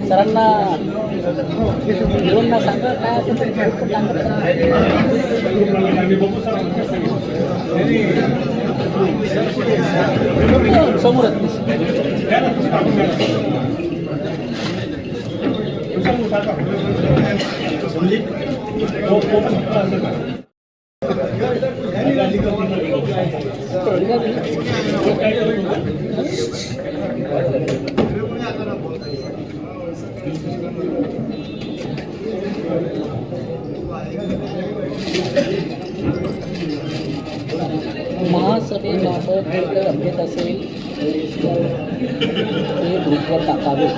सरांना घेऊन सांगा काय असेल समोर महासभेबाबत जर काही अपडेट असेल ते ग्रुपवर टाकावे.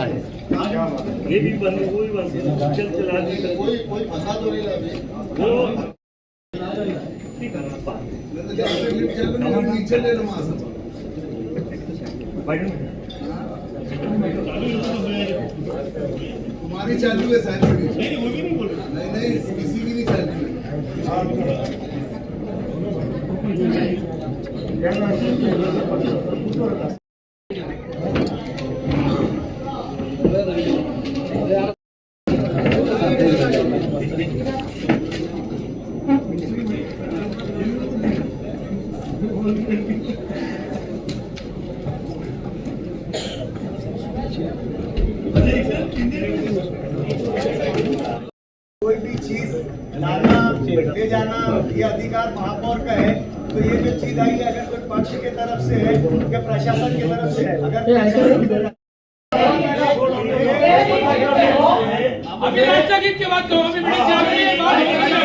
ये भी बंद कोई बंद चल चला कोई फंसा तो नहीं लगे वो ठीक है नीचे ले लो मास तुम्हारी चालू है सारी नहीं वो भी नहीं बोल रहा नहीं किसी की नहीं चालू है कोई भी चीज लाना ले जाना ये अधिकार महापौर का है. तो ये जो चीज आई अगर कोई पक्ष के तरफ से है या प्रशासन की तरफ से है अगर अभी राष्ट्रीय गीत के बाद दो अभी बड़ी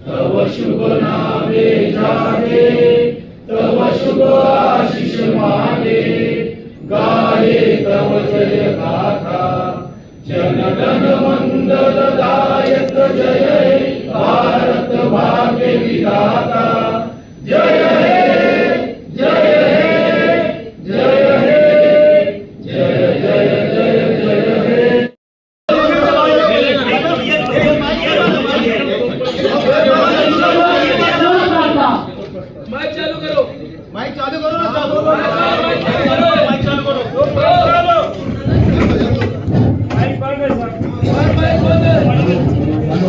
तव शुभ नामे जागे तव शुभ आशीष मागे गाये तव जय गाथा जनगण मंगल दायक जय भारत भाग्य विधाता जय हे जय हे जय हे जय जय जय जय हे. माइक चालू करो ना सब माइक चालू करो माइक बंद है सर माइक बंद है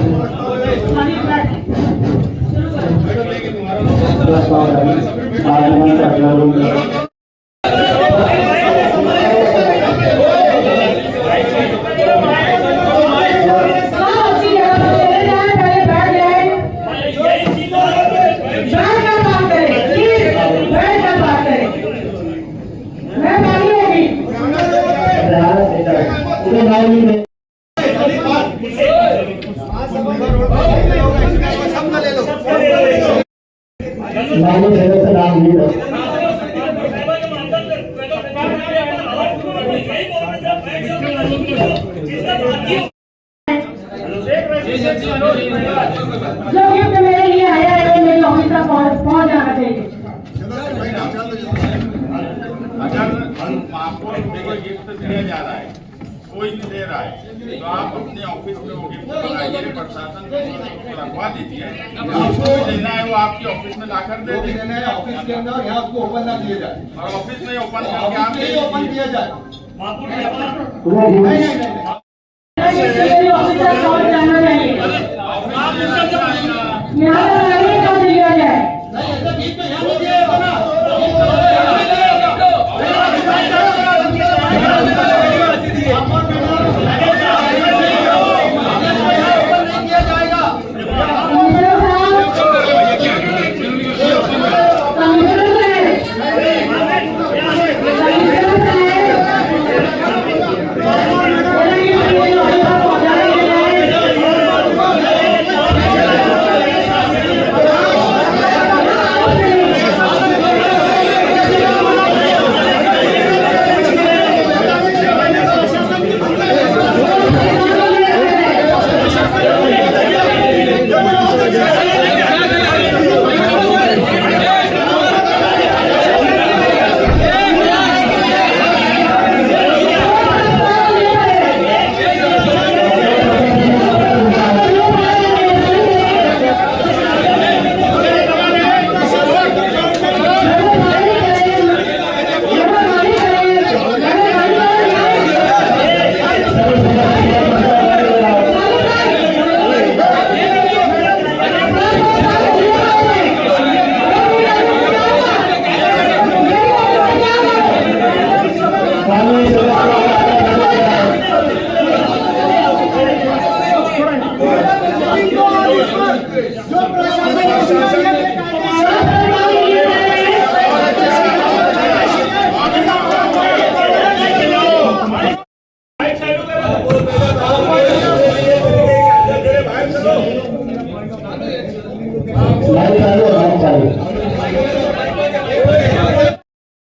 सब ले लो माननीय सदस्य नाम लीडर जो गिफ्ट मेरे लिए आया है वो मेरे ऑफिस तक पहुंच जाना चाहिए। अगर आपको देखो गिफ्ट दिया जा रहा है, कोई नहीं दे रहा है, तो आप अपने ऑफिस में वो गिफ्ट लगाइए, प्रशासन को रखवा दीजिए। आपको देना है वो आपके ऑफिस में लाकर दे देना है, ऑफिस के अंदर यहाँ उसको ओपन ना किया जाए, और ऑफिस में ओपन करके आप ऑफिस में ओपन किया जाए। मेरे ऑफिस तक पहुंच जाना चाहिए। यहाँ पर आगे कब दिया जाए? नहीं ऐसा बीच में यहाँ हो गया ना,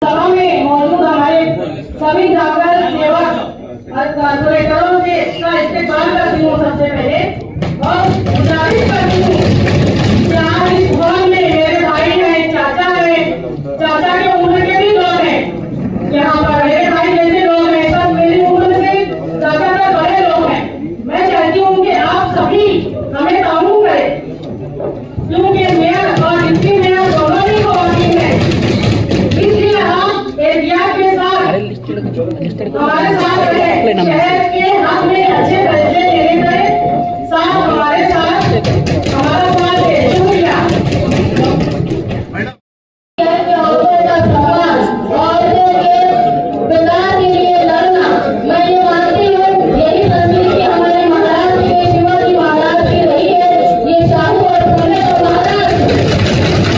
सभा में मौजूद हमारे सभी जागरण सेवक और कॉर्पोरेटरों से इसका इस्तेमाल करती हूँ। सबसे पहले और गुजारिश करती हूँ कि आज इस भवन में मेरे भाई हैं, चाचा हैं, चाचा के उम्र के भी लोग हैं, यहाँ पर मेरे भाई जैसे लोग हैं, सब मेरी उम्र से चाचा के बड़े लोग हैं। मैं चाहती हूँ कि आप सभी हमें काबू करें, क्योंकि मेयर और डिप्टी मेयर दोनों ही गवर्निंग है। इसलिए हम एरिया के साथ हमारे साथ रहे, शहर के हाथ में अच्छे दर्जे लेने गए, साथ हमारे साथ हमारा साथ दे। शुक्रिया। मैं ये मानती हूँ यही संस्कृति हमारे महाराष्ट्र के शिवाजी महाराज की रही है। ये शाहू और पुणे का महाराष्ट्र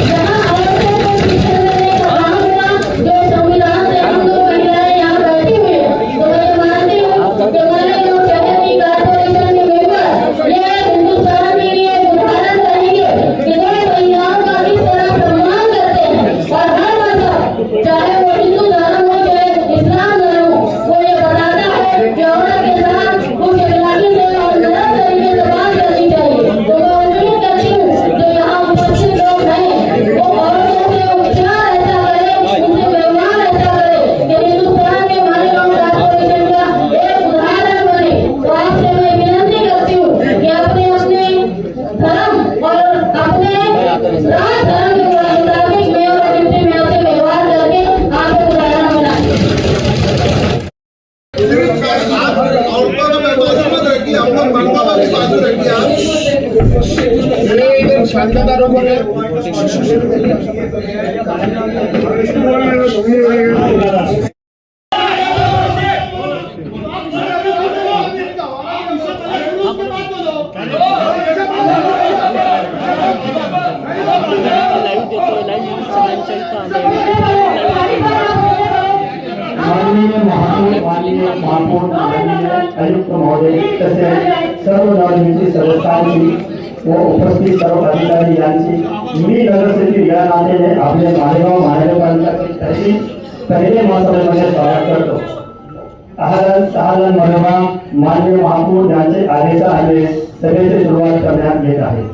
जहाँ औरतों को शिक्षण देने का काम हुआ, जो संविधान से हम लोग महिलाएं यहाँ बैठी हुई हैं। तो मैं मानती हूँ कि हमारे जो शहर की कारपोरेशन के मेंबर ये हिंदुस्तान के लिए उदाहरण रहेंगे कि वे महिलाओं का इस तरह सम्मान करते हैं और हर मजहब, चाहे वो हिंदू धर्म हो चाहे इस्लाम धर्म हो, वो ये बताता है कि औरत के साथ कुछ इखलाकी से और नरम तरीके से बात करनी चाहिए। तो मैं उम्मीद करती हूँ जो यहाँ उपस्थित लोग हैं वो औरतों से उपचार ऐसा करें, उनसे व्यवहार ऐसा करें कि हिंदुस्तान के महिलाओं कॉर्पोरेशन का एक उदाहरण बने। तो आपसे मैं विनती करती हूँ कि अपने अपने धर्म और अपने राज धर्म के मुताबिक मेयर और डिप्टी मेयर से व्यवहार करके आगे उदाहरण बनाएं। आप औरतों का बाजू मत रखिए, आप लोग मर्दों का भी बाजू रखिए। आप इधर शांतदारों को माननीय महापौर आयुक्त महोदय तसेच सर्व राजनीतिक सदस्यांची व उपस्थित सर्व अधिकारी यांची मी नगरसेवक या नात्याने आपले मालेगाव महानगरपालिकेचे पहिले महासभेमध्ये स्वागत करतो. अहलन मरहबा माननीय महापौर यांचे आदेशाने सभेची सुरुवात करण्यात येत आहे.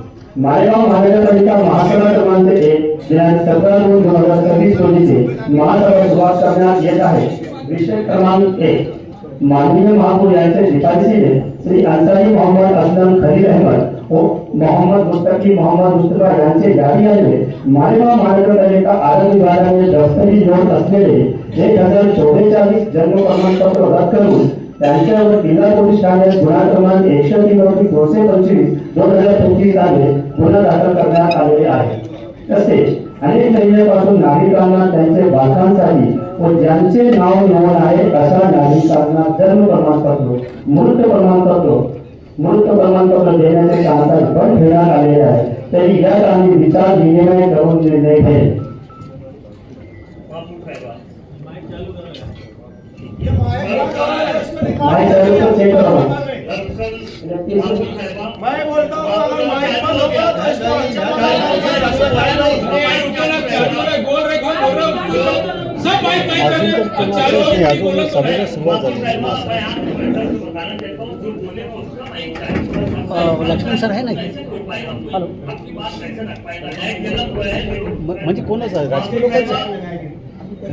मालेगाव महानगरपालिका महासभा क्रमांक 1 दिनांक 17/2/2024 रोजीची महासभा सुरुवात करण्यात येत आहे. विषय क्रमांक 1 माननीय महापौर यांचे शिफारशीने श्री अन्सारी मोहम्मद असलम खलील अहमद व मोहम्मद मुस्तकी मोहम्मद मुस्तफा यांचे यादी आले. मालेगाव महानगरपालिका आरोग्य विभागाने दस्तरी नोंद असलेले 1044 जन्म प्रमाणपत्र रद्द करून त्यांच्यावर जिल्हा पोलीस ठाण्यात गुन्हा क्रमांक 103/225/2025 साली गुन्हा दाखल करण्यात आलेले आहे. तसेच अनेक महिन्यापासून नागरिकांना त्यांच्या बालकांसाठी व ज्यांचे नाव नोंद आहे अशा नागरिकांना जन्म प्रमाणपत्र मृत प्रमाणपत्र देण्याचे कामकाज बंद ठेवण्यात आलेले आहे. तरी यात आम्ही विचार विनिमय करून निर्णय घेईल. माइक चालू तो चेक करो. मैं बोलता हूँ अगर माइक बंद होगा तो इसको लक्ष्मण सर है ना हॅलो म्हणजे कोणाचं आहे राजकीय लोकांचं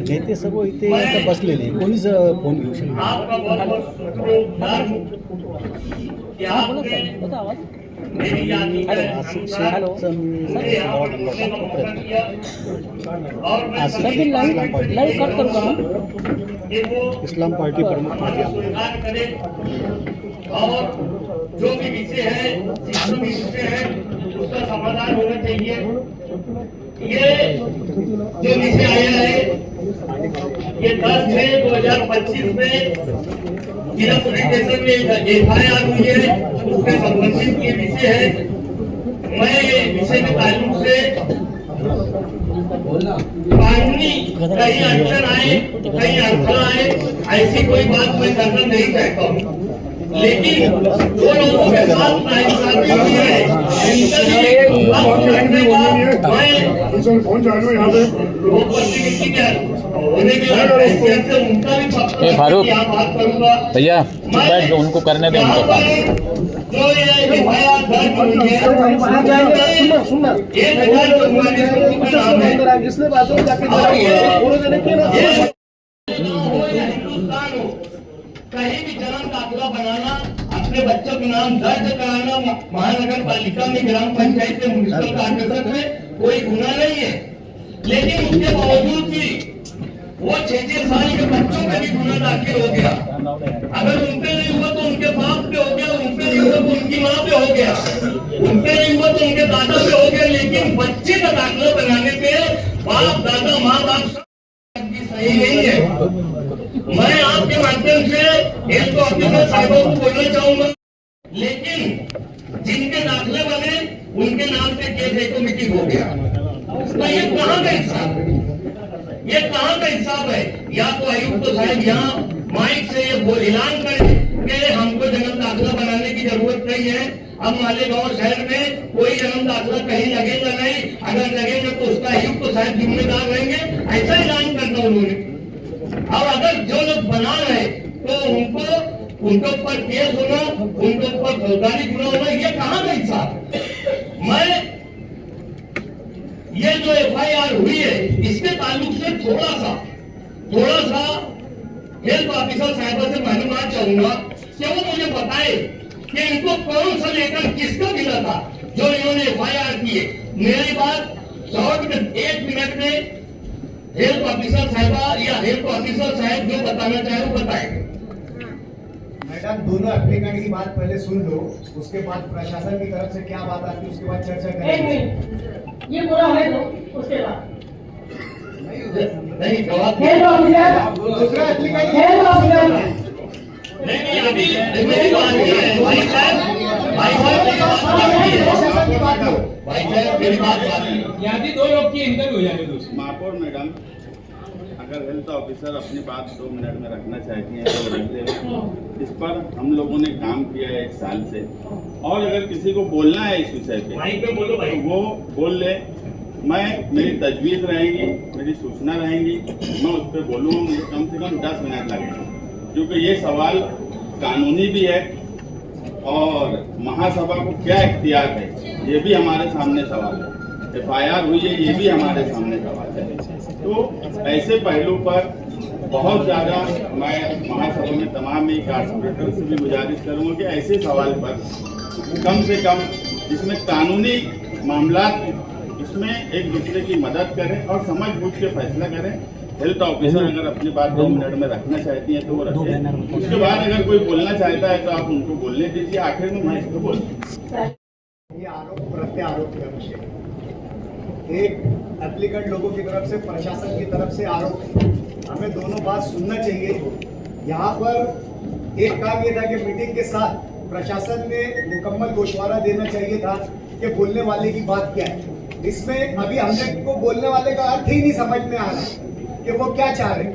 नेते सर्व इथे आता बसलेले कोणीच फोन घेऊ शकतो. हा बोला सर होता आवाज हॅलो सर मी लाईव्ह कट करू का मग इस्लाम पार्टी प्रमुख और जो भी विषय है जितना भी विषय है उसका समाधान होना चाहिए. ये जो विषय आया है ये 10/6/2025 में जिला पुलिस स्टेशन में FIR हुई है उसके संबंधित ये विषय है. मैं ये विषय के ताल्लुक से कानूनी कहीं अड़चन आए कहीं अड़चन आए ऐसी कोई बात मैं करना नहीं चाहता हूँ. लेकिन जो लोगों के साथ नाइंसाफी हुई है इनके लिए अब करने का मैं फोन चालू यहाँ पे लोक प्रतिनिधि के होने के हैसियत से उनका भी पक्ष फारूक बात करूंगा. भैया बैठ दो उनको करने दे उनको काम. जो ये FIR दर्ज हुई है 1044 का नाम है जिसने बातों हिंदुस्तान हो कहीं भी जन्म दाखिला बनाना अपने बच्चों के नाम दर्ज कराना महानगर पालिका में ग्राम पंचायत में म्युनिसिपल कॉर्पोरेशन में कोई गुना नहीं है. लेकिन उसके बावजूद भी वो 6-6 साल के बच्चों पे भी गुना दाखिल हो गया. अगर उनपे नहीं हुआ तो उनके बाप पे हो गया, उनपे नहीं हुआ तो उनकी माँ पे हो गया, उनपे नहीं हुआ तो उनके दादा पे हो गया. लेकिन बच्चे का दाखिला बनाने पे बाप दादा माँ बाप सही नहीं है. मैं आपके माध्यम से हेल्थ ऑफिसर साहबों को बोलना चाहूंगा लेकिन जिनके दाखिले बने उनके नाम से केस मीटिंग हो गया. तो ये कहाँ का हिसाब है? ये कहाँ का हिसाब है? या तो आयुक्त साहब यहाँ माइक से ये ऐलान करें कि हमको जन्म दाखिला बनाने की जरूरत नहीं है. अब मालेगांव शहर में कोई जन्म दाखिला कहीं लगेगा नहीं. अगर लगेगा तो उसका आयुक्त साहब जिम्मेदार रहेंगे. ऐसा ऐलान करना उन्होंने. और अगर जो लोग बना रहे तो उनके ऊपर केस होना, उनके ऊपर फौजदारी गुना होना, ये कहाँ का हिसाब? मैं ये जो FIR हुई है इसके ताल्लुक से थोड़ा सा हेल्थ ऑफिसर साहब से मालूमात चाहूंगा कि वो मुझे बताए कि इनको कौन सा लेकर किसका मिला था जो इन्होंने FIR की है. मेरी बात 1 मिनट में हेल्थ ऑफिसर साहबा या हेल्थ ऑफिसर साहब जो बताना चाहे वो बताएंगे. मैडम दोनों एप्लीकेंट की बात पहले सुन लो, उसके बाद प्रशासन की तरफ से क्या बात आती है उसके बाद चर्चा करेंगे. ये पूरा होने दो उसके बाद नहीं जवाब हेल्थ ऑफिसर दूसरा एप्लीकेंट हेल्थ ऑफिसर नहीं अभी मेरी बात है भाई साहब प्रशासन की बात लो. भाई साहब मेरी बात यादी 2 लोग की इंटरव्यू हो जाने दो. महापौर मैडम अगर हेल्थ ऑफिसर अपनी बात 2 मिनट में रखना चाहती हैं तो रखते हैं। इस पर हम लोगों ने काम किया है 1 साल से, और अगर किसी को बोलना है इस विषय पे तो वो बोल ले। मेरी तजवीज़ रहेगी, मेरी सूचना रहेगी, मैं उस पर बोलूँगा। मुझे कम से कम 10 मिनट लगेंगे, क्योंकि ये सवाल कानूनी भी है और महासभा को क्या इख्तियार है ये भी हमारे सामने सवाल है। FIR हुई है ये भी हमारे सामने सवाल है। तो ऐसे पहलू पर बहुत ज़्यादा मैं महासभा में तमाम ही कारपोरेटर से भी गुजारिश करूँगा कि ऐसे सवाल पर कम से कम इसमें कानूनी मामला इसमें एक दूसरे की मदद करें और समझ बूझ के फैसला करें। हेल्थ ऑफिसर अगर अपनी बात 2 मिनट में रखना चाहती हैं तो वो रखें। उसके बाद अगर कोई बोलना चाहता है तो आप उनको बोलने दीजिए। आखिर में मैं इसको बोलूँ। ये आरोप प्रत्यारोप है विषय। एक एप्लीकेंट लोगों की तरफ से, प्रशासन की तरफ से आरोप है। हमें दोनों बात सुनना चाहिए। यहाँ पर एक काम ये था कि मीटिंग के साथ प्रशासन ने मुकम्मल गोशवारा देना चाहिए था कि बोलने वाले की बात क्या है। इसमें अभी हमने को बोलने वाले का अर्थ ही नहीं समझ में आ रहा कि वो क्या चाह रहे।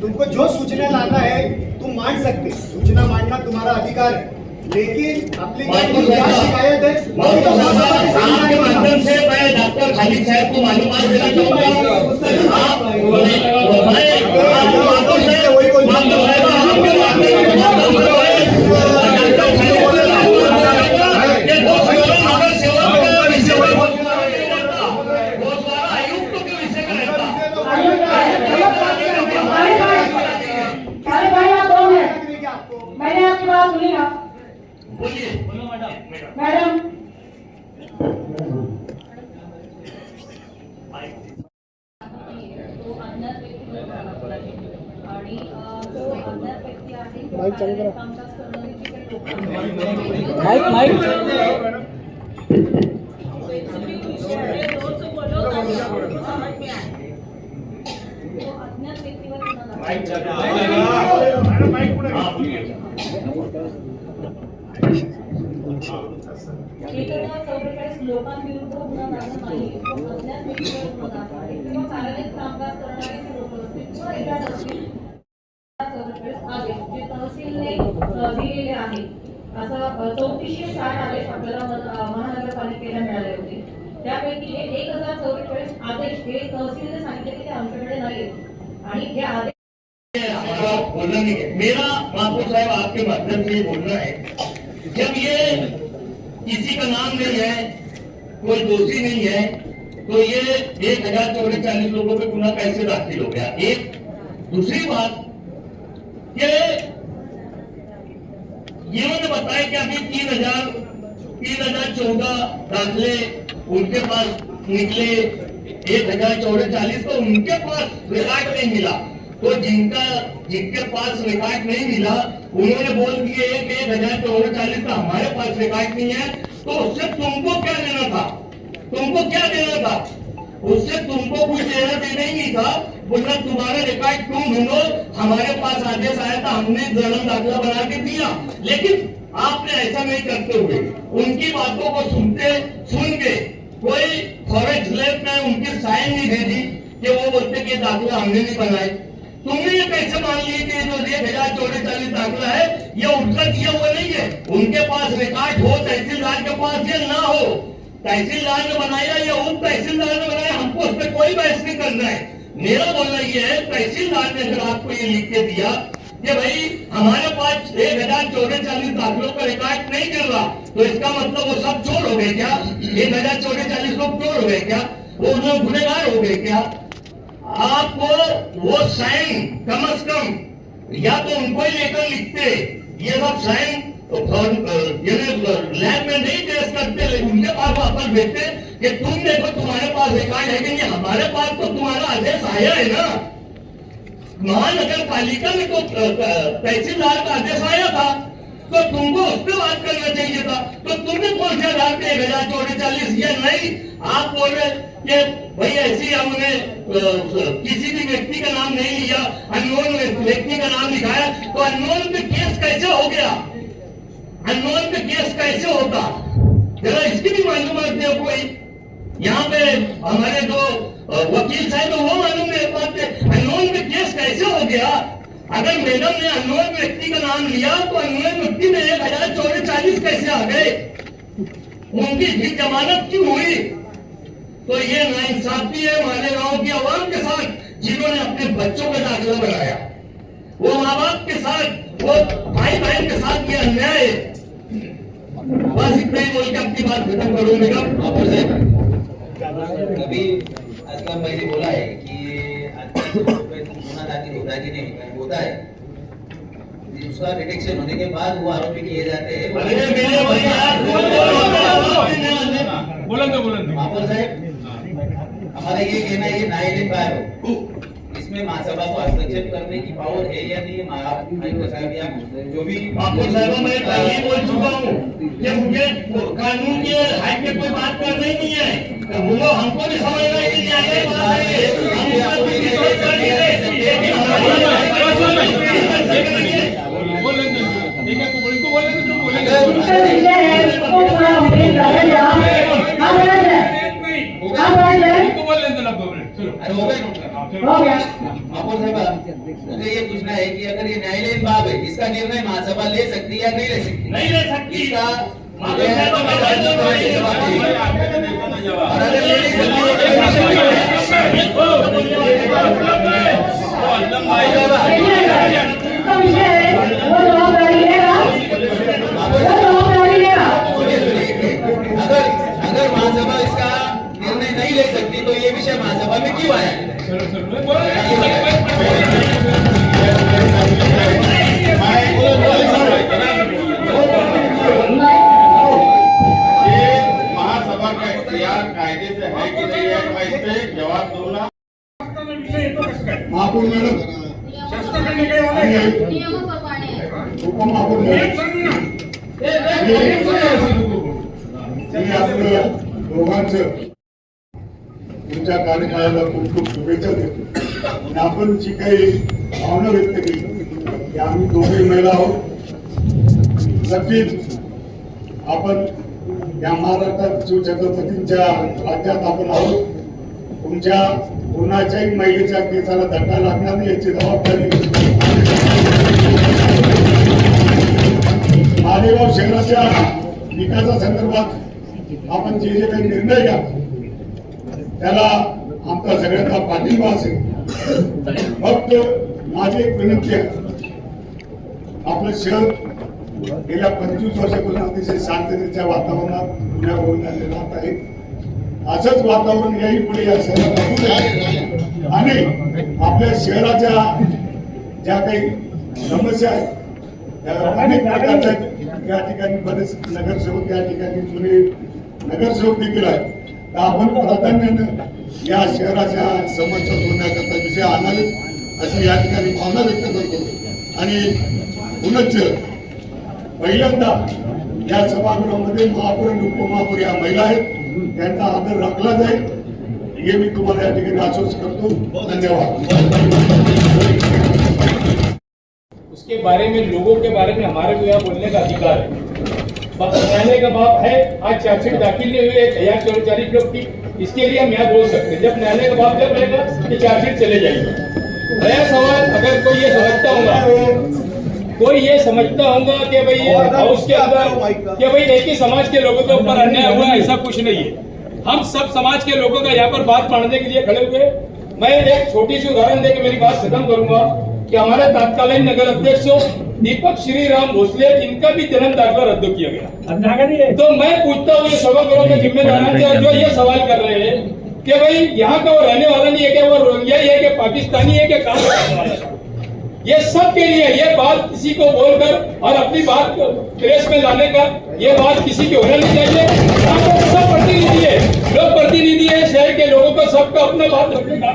तुमको जो सूचना लाना है तुम मान सकते, सूचना मांगना तुम्हारा अधिकार है, लेकिन एप्लीकेंट की क्या शिकायत है आपके माध्यम से मैं डॉक्टर खालिद साहब को मालूमात देना चाहूँगा। मैंने आपकी बात सुनी ना। मैडम लोकांविरुद्ध गुन्हा दाखल नाही, अज्ञात व्यक्तीवर गुन्हा दाखल आहे किंवा सार्वजनिक कामकाज करणारे जे लोक असतील किंवा एजंट असतील आदेश जे तहसीलने दिलेले आहे असं 3460 आदेश आपल्याला महानगरपालिकेला मिळाले होते। त्यापैकी 1044 आदेश हे तहसीलने सांगितले की ते आमच्याकडे नाहीत आणि हे आदेश बोलना नहीं है। मेरा माधव साहब आपके माध्यम से बोलना है, जब ये किसी का नाम नहीं है, कोई दोषी नहीं है, तो ये 1044 लोगों पे गुनाह कैसे दाखिल हो गया। एक दूसरी बात कि इन्होंने बताया कि अभी 3014 दाखिले उनके पास निकले, 1044 तो उनके पास रिकॉर्ड नहीं मिला। तो जिनके पास रिकॉर्ड नहीं मिला उन्होंने बोल दिए कि 1044 का हमारे पास रिकॉर्ड नहीं है, तो उससे तुमको क्या लेना था? तुमको क्या देना था? उससे तुमको कुछ लेना देना ही नहीं था। बोलना तुम्हारा रिकॉर्ड तुम ढूंढो, हमारे पास आदेश आया था, हमने जन्म दाखिला बना के दिया। लेकिन आपने ऐसा नहीं करते हुए उनकी बातों को सुन के कोई फॉरेस्ट लैब में उनकी साइन नहीं दे दी कि वो बोलते कि दाखिला हमने नहीं बनाए। तुमने ये कैसे मान लिए कि जो 1044 दाखिला है ये उनका किया हुआ नहीं है? उनके पास रिकॉर्ड हो, तहसीलदार के पास ये ना हो, तहसीलदार ने बनाया या उप तहसीलदार ने बनाया, हमको उस पर कोई बहस नहीं करना है। मेरा बोलना ये है, तहसीलदार ने अगर आपको ये लिख के दिया कि भाई हमारे पास 1044 दाखिलों का रिकॉर्ड नहीं मिल रहा, तो इसका मतलब वो सब चोर हो गए क्या? 1044 लोग चोर हो गए क्या? वो लोग गुनहगार हो गए क्या? आपको वो साइन कम से कम या तो उनको ही लेकर लिखते, ये सब साइन लैब में नहीं पेश करते, उनके पास वापस भेजते कि तुम देखो तुम्हारे पास रिकॉर्ड है कि नहीं। हमारे पास तो तुम्हारा आदेश आया है ना, महानगर पालिका में तो तहसीलदार का आदेश आया था, तो तुमको उस पर बात करना चाहिए था। तो तुमने कौन से आधार पे 1044 या नहीं? आप बोल रहे कि भाई ऐसी हमने किसी भी व्यक्ति का नाम नहीं लिया, अननोन व्यक्ति का नाम लिखाया, तो अननोन पे केस कैसे हो गया? अननोन पे केस कैसे होता? जरा इसकी भी मालूमात दे कोई। यहाँ पे हमारे जो वकील साहब वो मालूम नहीं पाते, अननोन पे गया। अगर मैडम ने अनमोल व्यक्ति का नाम लिया तो अनमोल व्यक्ति में 1044 कैसे आ गए? उनकी भी जमानत क्यों हुई? तो ये नाइंसाफी है मालेगांव की आवाम के साथ, जिन्होंने अपने बच्चों का दाखिला बनाया, वो माँ बाप के साथ, वो भाई बहन के साथ ये अन्याय है। बस इतना ही बोल के अपनी बात खत्म करूंगा। कभी असलम भाई ने बोला है कि गुना दाखिल होता है कि नहीं होता है, उसका डिटेक्शन होने के बाद वो आरोपी किए जाते हैं। महापौर साहब, हमारा ये कहना है ये नाइलिन बार हो, इसमें महासभा को हस्तक्षेप करने की पावर है या नहीं? महापौर साहब या जो भी महापौर साहब, मैं पहले ही बोल चुका हूँ कि मुझे कानून के हाइट में कोई बात करना ही नहीं है। वो हमको भी समझना है कि न्याय बात है, हम इसका कोई विरोध कर नहीं मुझे ये पूछना है कि अगर ये न्यायालयीन बात है, इसका निर्णय महासभा ले सकती है या नहीं ले सकती? नहीं ले सकती। इसका अगर महासभा इसका निर्णय नहीं ले सकती तो ये विषय महासभा में क्यों आया? महासभा का इख्तियार कायदे से है कि नहीं है, मैं इस पे जवाब दूंगा। महापौर मॅडम, उपमहापौर मॅडम, मी आपल्या दोघांचं तुमच्या कार्यकाळाला खूप खूप शुभेच्छा देतो. आणि आपण जी काही भावना व्यक्त केली की आम्ही दोघे महिला आहोत, नक्कीच आपण या महाराष्ट्रात शिवछत्रपतींच्या राज्यात आपण आहोत. तुमच्या कोणाच्याही महिलेच्या केसाला धक्का लागणार नाही याची जबाबदारी मालेगाव शहराच्या विकासा संदर्भात आपण जे जे काही निर्णय घ्या त्याला आमचा सगळ्यांचा पाठिंबा असेल. फक्त माझी एक विनंती आहे, आपलं शहर गेल्या 25 वर्षापासून अतिशय शांततेच्या वातावरणात पुण्यावरून राहत आहे. असंच वातावरण याही पुढे या शहरात असू दे आणि आपल्या शहराच्या ज्या काही समस्या आहेत त्या अनेक प्रकारच्या या ठिकाणी बरेच नगरसेवक या ठिकाणी जुने नगरसेवक देखील आहेत. तर आपण प्राधान्यानं या शहराच्या समस्या सोडण्याकरता विषय आणावेत अशी या ठिकाणी भावना व्यक्त करतो. आणि पुनश्च पहिल्यांदा या सभागृहामध्ये महापौर आणि उपमहापौर या महिला आहेत, त्यांचा आदर राखला जाईल हे मी तुम्हाला या ठिकाणी आश्वस्त करतो. धन्यवाद. उसके बारे में, लोगों के बारे में हमारे को यहाँ बोलने का अधिकार है. न्यायालय का बाप है, आज चार्जशीट दाखिल नहीं हुई, 1044 लोग की, इसके लिए हम यहाँ बोल सकते हैं. जब न्यायालय का बाप जब रहेगा कि चार्जशीट चले जाएगा. नया सवाल, अगर कोई ये समझता होगा, कोई ये समझता होगा कि भाई ये हाउस के अंदर कि भाई एक ही समाज के लोगों के ऊपर अन्याय हुआ, ऐसा कुछ नहीं है. हम सब समाज के लोगों का यहाँ पर बात मानने के लिए खड़े हुए. मैं एक छोटी सी उदाहरण देकर मेरी बात खत्म करूंगा कि हमारे तत्कालीन नगर अध्यक्ष दीपक श्रीराम भोसले, इनका भी जन्म दाखिला रद्द किया गया. तो मैं पूछता हूँ ये सभागृह के जिम्मेदार जो ये सवाल कर रहे हैं कि भाई यहाँ का वो रहने वाला नहीं है, क्या वो रोहिंग्या है, कि पाकिस्तानी है, क्या कहाँ रहने वाला है? ये सब के लिए ये बात किसी को बोलकर और अपनी बात प्रेस में लाने का ये बात किसी की होना नहीं चाहिए. सब प्रतिनिधि है, लोग प्रतिनिधि है शहर के लोगों को, सबका अपना बात रखने का.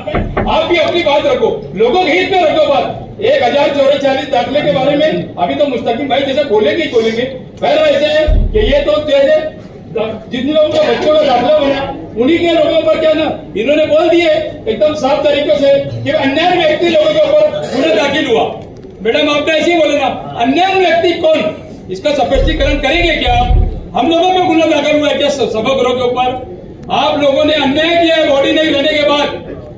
आप भी अपनी बात रखो, लोगों के हित में रखो बात. 1044 दाखिले के बारे में अभी तो मुस्तकीम भाई जैसे बोलेंगे ही बोलेंगे. फिर ऐसे है कि ये तो जैसे जिन लोगों का बच्चों का दाखिला बना उन्हीं के लोगों पर क्या ना इन्होंने बोल दिए एकदम साफ तरीके से कि अन्य व्यक्ति लोगों के ऊपर गुना दाखिल हुआ. मैडम आपने ऐसे ही बोले ना, अन्य व्यक्ति कौन, इसका स्पष्टीकरण करेंगे क्या आप? हम लोगों पे गुना दाखिल हुआ है क्या सभागृह के ऊपर? आप लोगों ने अन्याय किया है बॉडी नहीं रहने के बाद,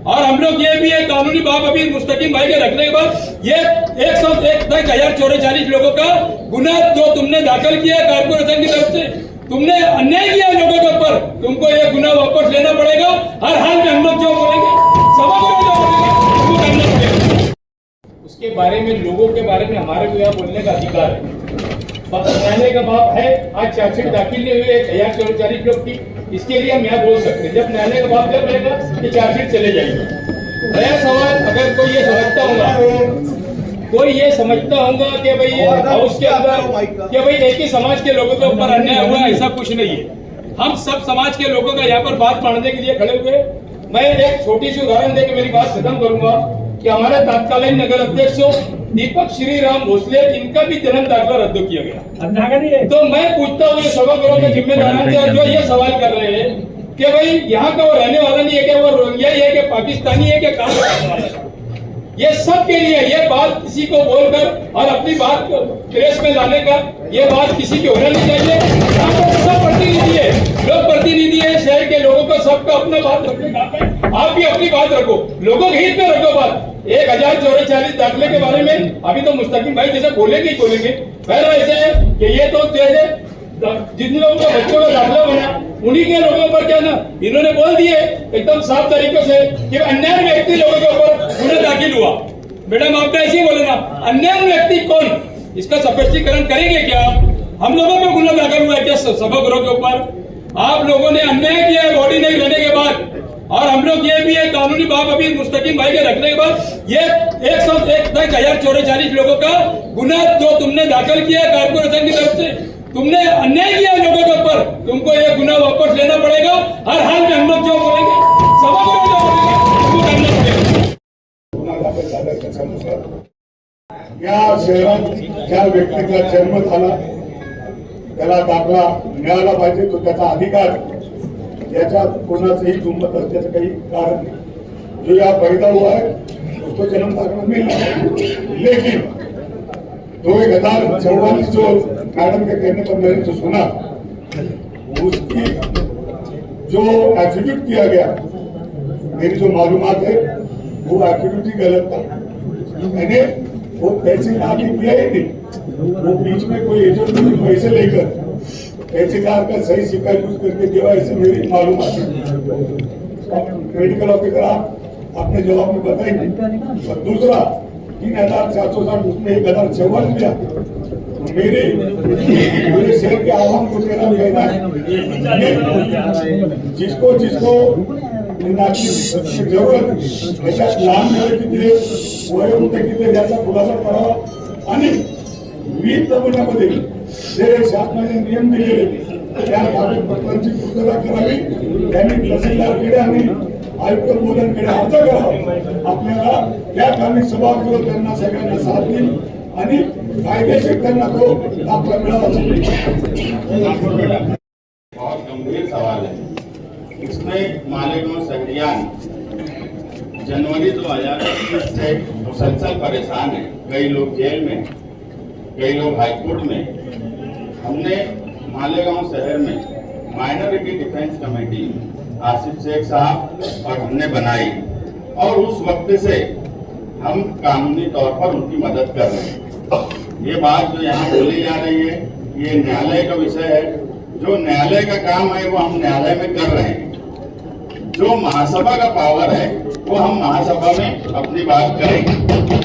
और हम लोग ये भी है कानूनी बाप अभी मुस्तकीम भाई के रखने के बाद ये 1,044 लोगों का गुना जो तुमने दाखिल किया कारपोरेशन की तरफ से, तुमने अन्याय किया लोगों के ऊपर, तुमको ये गुना वापस लेना पड़ेगा। हर हाल में हम लोग जो बोलेंगे वो करना पड़ेगा। उसके बारे में, लोगों के बारे में हमारे को यहाँ बोलने का अधिकार है। न्यायालय का बाप है, आज चार्जशीट दाखिल नहीं हुई 1,044 लोग की, इसके लिए हम यहाँ बोल सकते हैं। जब न्यायालय का बाप जब रहेगा कि चार्जशीट चले जाएंगे। नया सवाल, अगर कोई ये समझता होगा कि भाई हाउस के अंदर कि भाई एक ही समाज के लोगों के ऊपर अन्याय हुआ, ऐसा कुछ नहीं है। हम सब समाज के लोगों का यहाँ पर बात मानने के लिए खड़े हुए। मैं एक छोटी सी उदाहरण देकर मेरी बात खत्म करूंगा कि हमारे तत्कालीन नगर अध्यक्ष दीपक श्रीराम भोसले, इनका भी जन्म दाखिला रद्द किया गया। तो मैं पूछता हूँ ये सभागृह के जिम्मेदार से जो ये सवाल कर रहे हैं कि भाई यहाँ का वो रहने वाला नहीं है, क्या वो रोहिंग्या ही है, कि पाकिस्तानी है, क्या कहाँ का रहने वाला है? ये सब के लिए ये बात किसी को बोलकर और अपनी बात प्रेस में लाने का ये बात किसी की होना नहीं चाहिए। यहाँ पर सब प्रतिनिधि है, लोग प्रतिनिधि है, शहर के लोगों को सबका अपना बात रखने का, आप भी अपनी बात रखो, लोगों के हित में रखो बात। 1,044 दाखिले के बारे में अभी तो मुस्तकिम भाई जैसे बोलेंगे ही बोलेंगे। पहला ऐसे है कि ये तो जैसे जिन लोगों का बच्चों का दाखिला बना उन्हीं के लोगों पर क्या ना इन्होंने बोल दिए एकदम साफ तरीके से कि अन्य व्यक्ति लोगों के ऊपर गुना दाखिल हुआ। मैडम आपने ऐसे ही बोले ना, अन्य व्यक्ति कौन, इसका स्पष्टीकरण करेंगे क्या आप? हम लोगों पर गुना दाखिल हुआ है क्या सभागृह के ऊपर? आप लोगों ने अन्याय किया है बॉडी नहीं रहने के बाद, और हम लोग ये भी है कानूनी बाप अभी मुस्तकिम भाई के रखने के बाद ये 1,044 लोगों का गुना जो तुमने दाखिल किया कारपोरेशन की तरफ से, तुमने अन्याय किया लोगों के ऊपर, तुमको ये गुना वापस लेना पड़ेगा। हर हाल में हम लोग जो बोलेंगे वो करना पड़ेगा। या शहरात ज्या व्यक्तीचा जन्म झाला त्याला दाखला मिळाला पाहिजे, तो त्याचा अधिकार, याच्यात कोणाचंही दुमत असल्याचं काही कारण नाही। जो या पैदा हुआ है उसको जन्म दाखला मिला, लेकिन 2044 जो मैडम के कहने पर मैंने जो सुना, उसकी जो एफिडेविट किया गया, मेरी जो मालूमात है वो एफिडेविट ही गलत था। मैंने वो तहसीलदार ने किया ही नहीं, वो बीच में कोई एजेंट ने पैसे लेकर तहसीलदार का सही सिक्का यूज करके दिया, ऐसे मेरी मालूमात है। मेडिकल ऑफिसर आप अपने जवाब में बताएंगे। और दूसरा 3,460 उसमें 1,054 दिया। मेरे शहर के आवाम को मेरा कहना है, जिसको जरूरत त्याच्यात लहान मुलं किती, वयोवृद्ध किती याचा खुलासा करावा आणि विविध नमुन्यामध्ये जे शासनाने नियम दिलेले त्या कागदपत्रांची पूर्तता करावी। त्यांनी तहसीलदारकडे आणि आयुक्त महोदयांकडे अर्ज करावा। आपल्याला त्या कामी सभागृह त्यांना सगळ्यांना साथ देईल आणि कायदेशीर त्यांना तो दाखला मिळावा। बहुत गंभीर सवाल है। इसमें मालेगांव शहरियान जनवरी 2021 से मुसलसल परेशान है। कई लोग जेल में, कई लोग हाईकोर्ट में। हमने मालेगांव शहर में minority defence committee Asif Shaikh साहब और हमने बनाई, और उस वक्त से हम कानूनी तौर पर उनकी मदद कर रहे हैं। ये बात जो यहाँ बोली जा रही है ये न्यायालय का विषय है। जो न्यायालय का काम है वो हम न्यायालय में कर रहे हैं। जो महासभा का पावर है वो हम महासभा में अपनी बात करेंगे।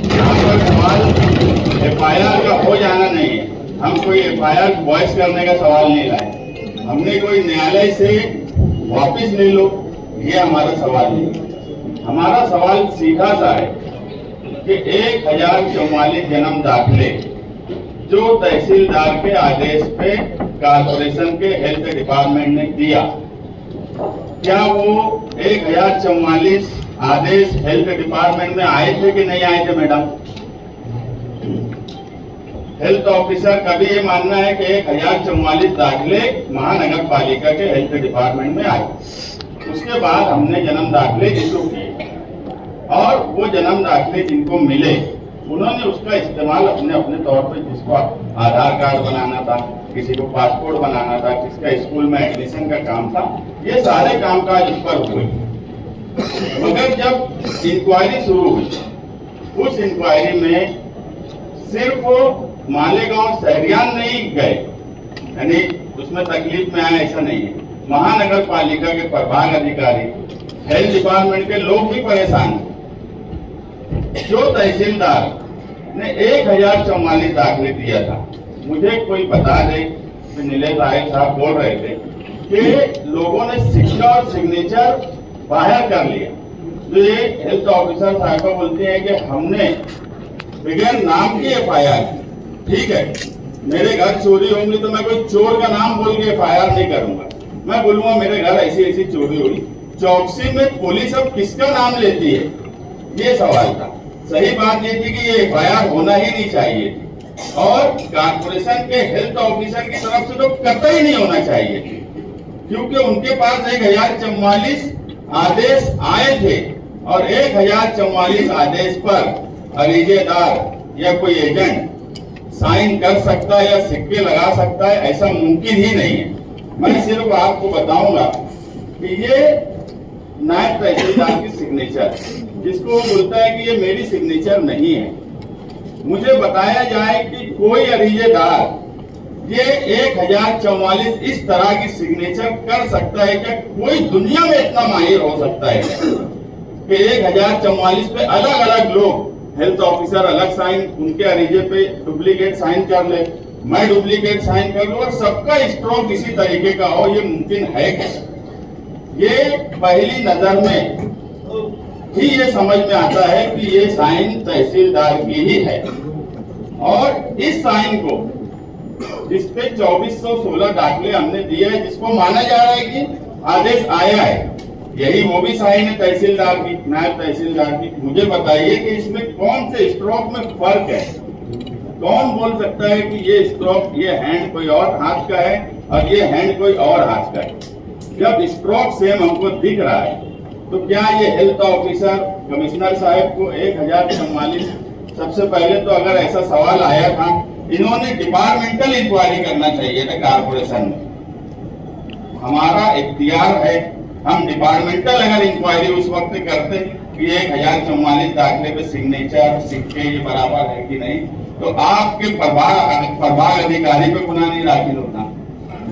यहाँ पर सवाल FIR का हो जाना नहीं है। हम कोई FIR वॉइस करने का सवाल नहीं लाए। हमने कोई न्यायालय से वापिस ले लो ये हमारा सवाल नहीं। हमारा सवाल सीधा सा है कि 1,044 जन्म दाखिले जो तहसीलदार के आदेश पे कारपोरेशन के हेल्थ डिपार्टमेंट ने दिया, क्या वो 1,044 आदेश हेल्थ डिपार्टमेंट में आए थे कि नहीं आए थे? मैडम, हेल्थ ऑफिसर का भी ये मानना है कि 1,044 दाखिले महानगर पालिका के हेल्थ डिपार्टमेंट में आए। उसके बाद हमने जन्म दाखिले इशू किए, और वो जन्म दाखिले जिनको मिले उन्होंने उसका इस्तेमाल अपने अपने तौर पर, जिसको आधार कार्ड बनाना था, किसी को पासपोर्ट बनाना था, किसका स्कूल में एडमिशन का काम था, ये सारे कामकाज इस पर हुए। मगर जब इंक्वायरी शुरू हुई उस इंक्वायरी में सिर्फ मालेगांव शहरियान नहीं गए, यानी उसमें तकलीफ में आए ऐसा नहीं है। महानगर पालिका के प्रभाग अधिकारी, हेल्थ डिपार्टमेंट के लोग भी परेशान हैं। जो तहसीलदार ने 1044 दाखिले दिया था, मुझे कोई बता दे, नीलेश आयुक्त साहब बोल रहे थे कि लोगों ने सिक्का और सिग्नेचर बाहर कर लिया। तो ये हेल्थ ऑफिसर साहब बोलते हैं कि हमने बगैर नाम की FIR की। ठीक है, मेरे घर चोरी होंगी तो मैं कोई चोर का नाम बोल के FIR नहीं करूंगा, मैं बोलूंगा मेरे घर ऐसी ऐसी चोरी हुई। चौकसी में पुलिस अब किसका नाम लेती है, ये सवाल था। सही बात ये थी कि ये FIR होना ही नहीं चाहिए थी, और कारपोरेशन के हेल्थ ऑफिसर की तरफ से तो कतई नहीं होना चाहिए, क्योंकि उनके पास 1044 आदेश आए थे, और 1044 आदेश पर अरीजेदार या कोई एजेंट साइन कर सकता है या सिक्के लगा सकता है, ऐसा मुमकिन ही नहीं है। मैं सिर्फ आपको बताऊंगा कि ये नायब तहसीलदार की सिग्नेचर, जिसको वो बोलता है कि ये मेरी सिग्नेचर नहीं है, मुझे बताया जाए कि कोई अरीजेदार ये 1044 इस तरह की सिग्नेचर कर सकता है क्या? कोई दुनिया में इतना माहिर हो सकता है कि 1044 पे अलग अलग लोग, हेल्थ ऑफिसर अलग साइन, उनके अरीजे पे डुप्लीकेट साइन कर ले, मैं डुप्लीकेट साइन कर लूं और सबका स्ट्रोक इसी तरीके का हो, ये मुमकिन है क्या? ये पहली नजर में ही ये समझ में आता है कि ये साइन तहसीलदार की ही है, और इस साइन को जिसपे 2416 दाखिले हमने दिए हैं, जिसको माना जा रहा है कि आदेश आया है, यही वो भी साइन है तहसीलदार की, नायब तहसीलदार की। मुझे बताइए कि इसमें कौन से स्ट्रोक में फर्क है? कौन बोल सकता है कि ये स्ट्रोक, ये हैंड कोई और हाथ का है और ये हैंड कोई और हाथ का है? जब स्ट्रोक सेम हमको दिख रहा है, तो क्या ये हेल्थ ऑफिसर कमिश्नर साहब को 1044, सबसे पहले तो अगर ऐसा सवाल आया था, इन्होंने डिपार्टमेंटल इंक्वायरी करना चाहिए था कारपोरेशन में। हमारा इख्तियार है, हम डिपार्टमेंटल अगर इंक्वायरी उस वक्त करते कि 1044 दाखिले पे सिग्नेचर सिक्के ये बराबर है कि नहीं, तो आपके प्रभाग अधिकारी पे गुना नहीं दाखिल होता,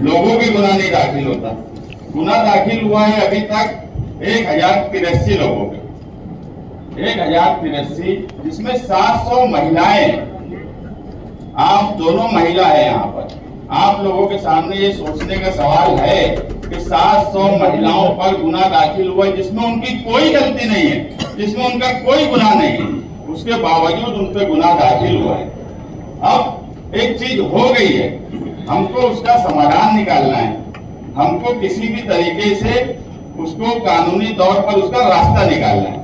लोगों पे गुना नहीं दाखिल होता। गुना दाखिल हुआ है अभी तक 1083 लोगों पे, 1083, जिसमें 700 महिलाएं। आप दोनों महिला है यहाँ पर, आप लोगों के सामने ये सोचने का सवाल है कि 700 महिलाओं पर गुना दाखिल हुआ है जिसमें उनकी कोई गलती नहीं है, जिसमें उनका कोई गुनाह नहीं है, उसके बावजूद उन पर गुनाह दाखिल हुआ है। अब एक चीज हो गई है, हमको उसका समाधान निकालना है, हमको किसी भी तरीके से उसको कानूनी तौर पर उसका रास्ता निकालना है।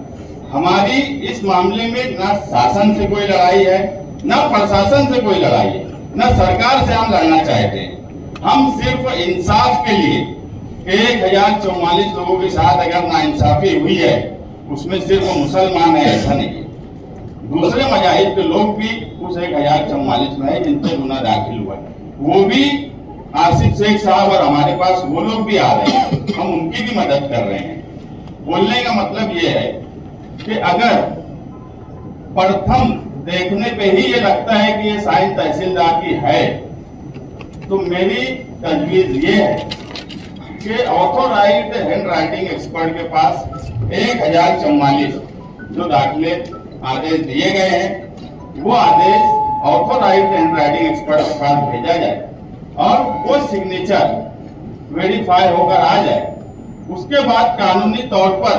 हमारी इस मामले में ना शासन से कोई लड़ाई है, न प्रशासन से कोई लड़ाई है, न सरकार से हम लड़ना चाहते हैं। हम सिर्फ इंसाफ के लिए 1044 लोगों के साथ अगर नाइंसाफी हुई है, उसमें सिर्फ मुसलमान है ऐसा नहीं है, दूसरे मजाहिब के लोग भी उस 1044 में है जिन पर गुना दाखिल हुआ है। वो भी आसिफ शेख साहब और हमारे पास वो लोग भी आ रहे हैं, हम उनकी भी मदद कर रहे हैं। बोलने का मतलब ये है कि अगर प्रथम देखने पे ही ये लगता है कि ये साइन तहसीलदार की है, तो मेरी तजवीज ये है कि ऑथोराइज्ड हैंड राइटिंग एक्सपर्ट के पास 1044 जो दाखिले आदेश दिए गए हैं, वो आदेश ऑथोराइज्ड हैंड राइटिंग एक्सपर्ट के पास भेजा जाए और वो सिग्नेचर वेरीफाई होकर आ जाए। उसके बाद कानूनी तौर पर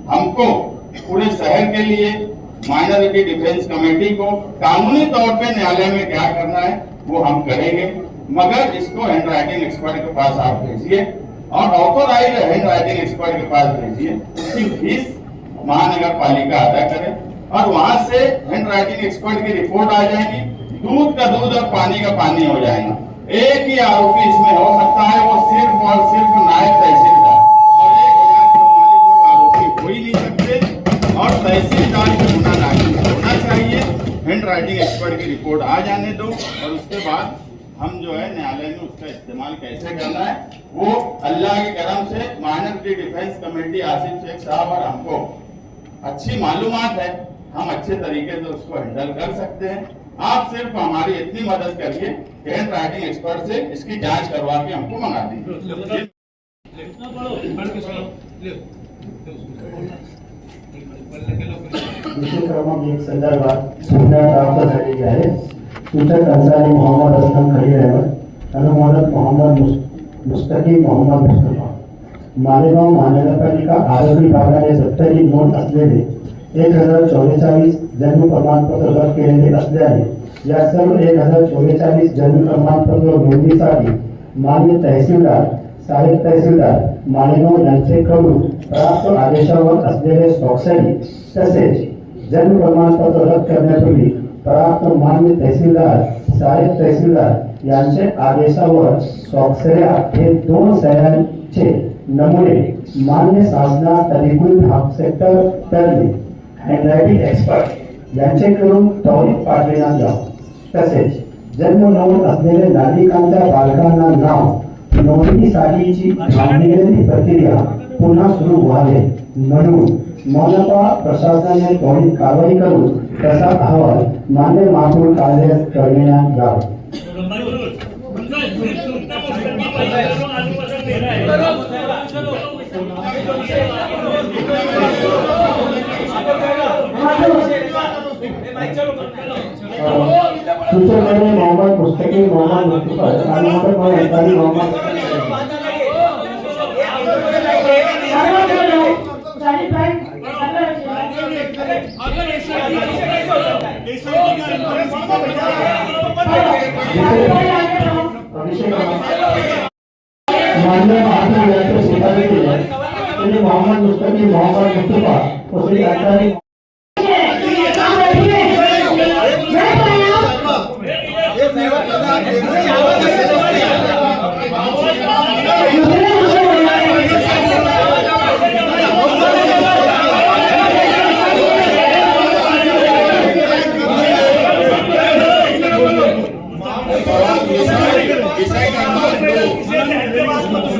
हमको पूरे शहर के लिए माइनॉरिटी डिफेंस कमेटी को कानूनी तौर पे न्यायालय में क्या करना है वो हम करेंगे, मगर इसको हैंड राइटिंग एक्सपर्ट के पास आप भेजिए और ऑथोराइज्ड हैंड राइटिंग एक्सपर्ट के पास भेजिए, उसकी फीस महानगर पालिका अदा करे और वहां से हैंड राइटिंग एक्सपर्ट की रिपोर्ट आ जाएगी, दूध का दूध और पानी का पानी हो जाएगा। एक ही आरोपी इसमें हो सकता है, वो सिर्फ और सिर्फ नायब तहसीलदार, और 1044 लोग आरोपी हो ही नहीं सकते और तहसीलदार को गुना दाखिल होना चाहिए। हैंड राइटिंग एक्सपर्ट की रिपोर्ट आ जाने दो और उसके बाद हम जो है न्यायालय में उसका इस्तेमाल कैसे करना है वो अल्लाह के करम से minority defence committee Asif Shaikh साहब और हमको अच्छी मालूमात है। हम अच्छे तरीके से उसको हैंडल कर सकते हैं। आप सिर्फ हमारी इतनी मदद करिए कि हैंड राइटिंग एक्सपर्ट से इसकी जांच करवा के हमको मंगा दीजिए। विषय क्रमांक 1 संदर्भात सूचना प्राप्त झालेली आहे। सूचक अन्सारी मोहम्मद असलम खलील अहमद, अनुमोदक मोहम्मद मुस्तकी मोहम्मद मुस्तफा। मालेगाव महानगरपालिका आरोग्य विभागाने दप्तरी नोंद असलेले 1044 जन्म प्रमाणपत्र रद्द केलेले असल्याने या सर्व 1044 जन्म प्रमाणपत्र नोंदणीसाठी मान्य तहसीलदार, सहाय्यक तहसीलदार मालेगाव यांच्याकडून प्राप्त आदेशावर असलेले स्वाक्षरी तसेच जन्म प्रमाणपत्र रद्द करण्यापूर्वी प्राप्त मान्य तहसीलदार, सहाय्यक तहसीलदार यांचे आदेशावर स्वाक्षऱ्या हे 2 सह्यांचे नमुने मान्य शासनात अधिकृत हाफ सेक्टर तज्ञ हँडरायटिंग एक्सपर्ट यांच्याकडून त्वरित पाठविण्यात यावं। तसेच जन्म नोंद असलेल्या नागरिकांच्या बालकांना नाव नोंदणीसाठीची थांबलेली प्रक्रिया पुन्हा सुरू व्हावी म्हणून मनपा प्रशासनाने त्वरित कारवाई करून तसा अहवाल मान्य महापौर कार्यालयात कळविण्यात यावा। सूचक मोहम्मद मुस्तकी मोहम्मद मुस्तफा आणि मोहम्मद मान्य महापौर यांचे स्वीकारले गेले मोहम्मद मुस्तकी मोहम्मद मुस्तफा उसरी अन्सारी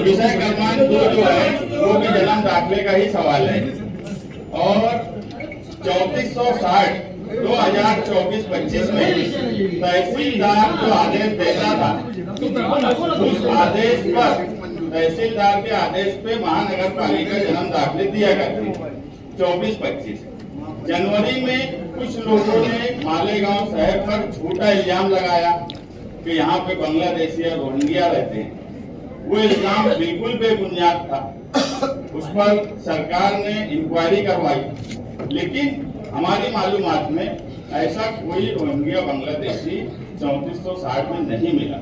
विषय क्रमांक 2 जो है वो भी जन्म दाखिले का ही सवाल है और 3460 2024-25 में तहसीलदार जो आदेश देता था उस आदेश पर तहसीलदार के आदेश पे महानगर पालिका जन्म दाखिले दिया करती 24-25। जनवरी में कुछ लोगों ने मालेगांव शहर पर झूठा इल्जाम लगाया कि यहाँ पे बांग्लादेशी और रोहिंग्या रहते हैं। वो इल्जाम बिल्कुल बेबुनियाद था। उस पर सरकार ने इंक्वायरी करवाई, लेकिन हमारी मालूमात में ऐसा कोई रोहिंग्या बांग्लादेशी 3460 में नहीं मिला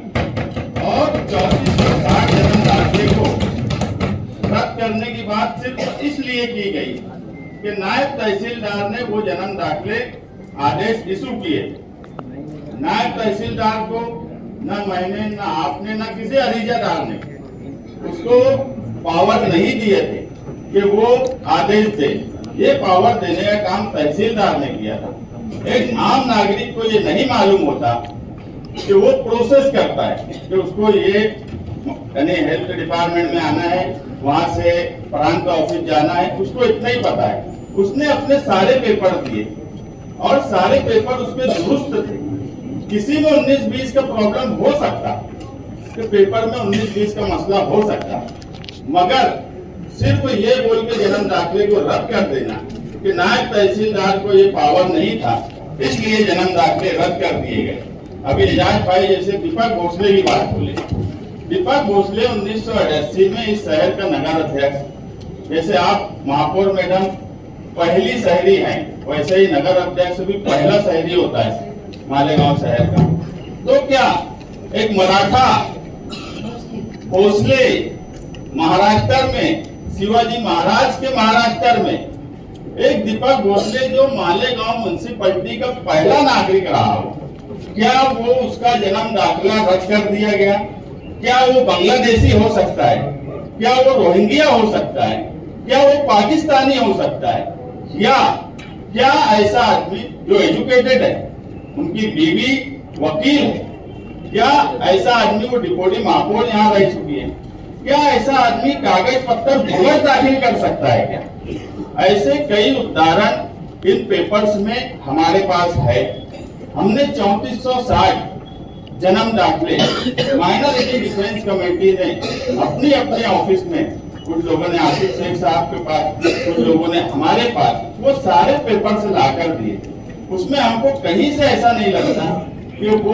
और 3460 जन्म दाखिले को रद्द करने की बात सिर्फ इसलिए की गई कि नायब तहसीलदार ने वो जन्म दाखिले आदेश इशू किए। नायब तहसीलदार को न मैंने, न आपने, न किसी अरीजादार ने उसको पावर नहीं दिए थे कि वो आदेश दे। ये पावर देने का काम तहसीलदार ने किया था। एक आम नागरिक को ये नहीं मालूम होता कि वो प्रोसेस करता है कि उसको ये यानी हेल्थ डिपार्टमेंट में आना है, वहां से प्रांत ऑफिस जाना है, उसको इतना ही पता है। उसने अपने सारे पेपर दिए और सारे पेपर उसमें दुरुस्त थे। किसी में 19-20 का प्रॉब्लम हो सकता कि पेपर में 19-20 का मसला हो सकता, मगर सिर्फ ये बोल के जन्म दाखिले को रद्द कर देना कि नायब तहसीलदार को ये पावर नहीं था, इसलिए जन्म दाखिले रद्द कर दिए गए। अभी एजाज भाई जैसे दीपक भोसले की बात बोले, दीपक भोसले 1988 में इस शहर का नगर अध्यक्ष, जैसे आप महापौर मैडम पहली शहरी हैं, वैसे ही नगर अध्यक्ष भी पहला शहरी होता है मालेगांव शहर का। तो क्या एक मराठा भोसले महाराष्ट्र में, शिवाजी महाराज के महाराष्ट्र में एक दीपक भोसले जो मालेगांव म्युनिसिपैलिटी का पहला नागरिक रहा हो, क्या वो उसका जन्म दाखिला रद्द कर दिया गया? क्या वो बांग्लादेशी हो सकता है? क्या वो रोहिंग्या हो सकता है? क्या वो पाकिस्तानी हो सकता है? या क्या ऐसा आदमी जो एजुकेटेड है, उनकी बीवी वकील है, क्या ऐसा आदमी वो डिप्टी महापौर यहाँ रह चुकी है, क्या ऐसा आदमी कागज पत्र भुगत दाखिल कर सकता है? क्या ऐसे कई उदाहरण इन पेपर्स में हमारे पास है। हमने 3460 जन्म दाखिले माइनॉरिटी डिफेंस कमेटी ने अपनी अपने ऑफिस में, कुछ लोगों ने आसिफ शेख साहब के पास, कुछ लोगों ने हमारे पास, वो सारे पेपर से लाकर दिए। उसमें हमको कहीं से ऐसा नहीं लगता कि वो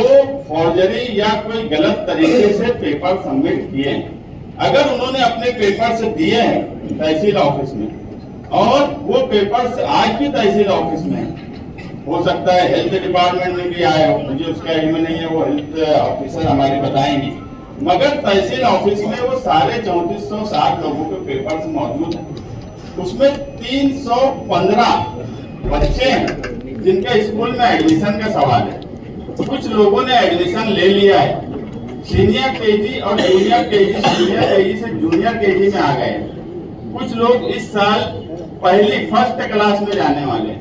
फॉर्जरी या कोई गलत तरीके से पेपर सबमिट किए हैं। अगर उन्होंने अपने पेपर से दिए हैं तहसील ऑफिस में और वो पेपर आज भी तहसील ऑफिस में है, हो सकता है हेल्थ डिपार्टमेंट में भी आए हो, मुझे उसका इल्म नहीं है, वो हेल्थ ऑफिसर हमारे बताएंगे, मगर तहसील ऑफिस में वो सारे 3460 लोगों के पेपर्स मौजूद हैं। उसमें 315 बच्चे हैं जिनके स्कूल में एडमिशन का सवाल है। कुछ लोगों ने एडमिशन ले लिया है, सीनियर केजी और जूनियर केजी, सीनियर केजी से जूनियर केजी में आ गए। कुछ लोग इस साल फर्स्ट क्लास में जाने वाले हैं।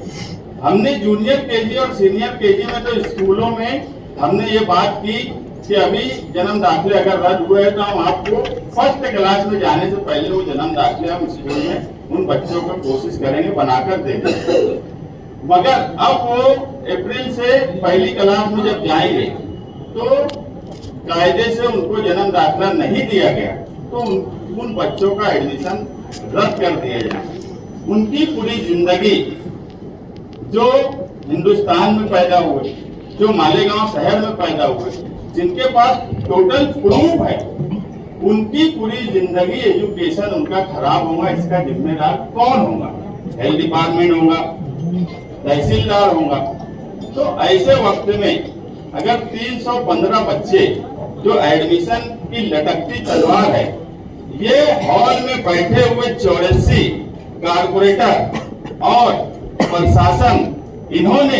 हमने जूनियर केजी और सीनियर केजी में तो स्कूलों में हमने ये बात की कि अभी जन्म दाखिले अगर रद्द हुए तो हम आपको फर्स्ट क्लास में जाने से पहले वो जन्म दाखिले हम स्कूल में उन बच्चों को कोशिश करेंगे बनाकर देंगे। मगर अब वो अप्रैल से पहली क्लास में जब जाएंगे तो कायदे से उनको जन्म दाखिला नहीं दिया गया तो उन बच्चों का एडमिशन रद्द कर दिया जाए। उनकी पूरी जिंदगी जो हिंदुस्तान में पैदा हुए, जो मालेगांव शहर में पैदा हुए, जिनके पास टोटल प्रूफ है, उनकी पूरी जिंदगी एजुकेशन उनका खराब होगा, इसका जिम्मेदार कौन होगा? हेल्थ डिपार्टमेंट होगा, तहसीलदार होगा। तो ऐसे वक्त में अगर 315 बच्चे जो एडमिशन की लटकती तलवार है, ये हॉल में बैठे हुए 84 कारपोरेटर और प्रशासन, इन्होंने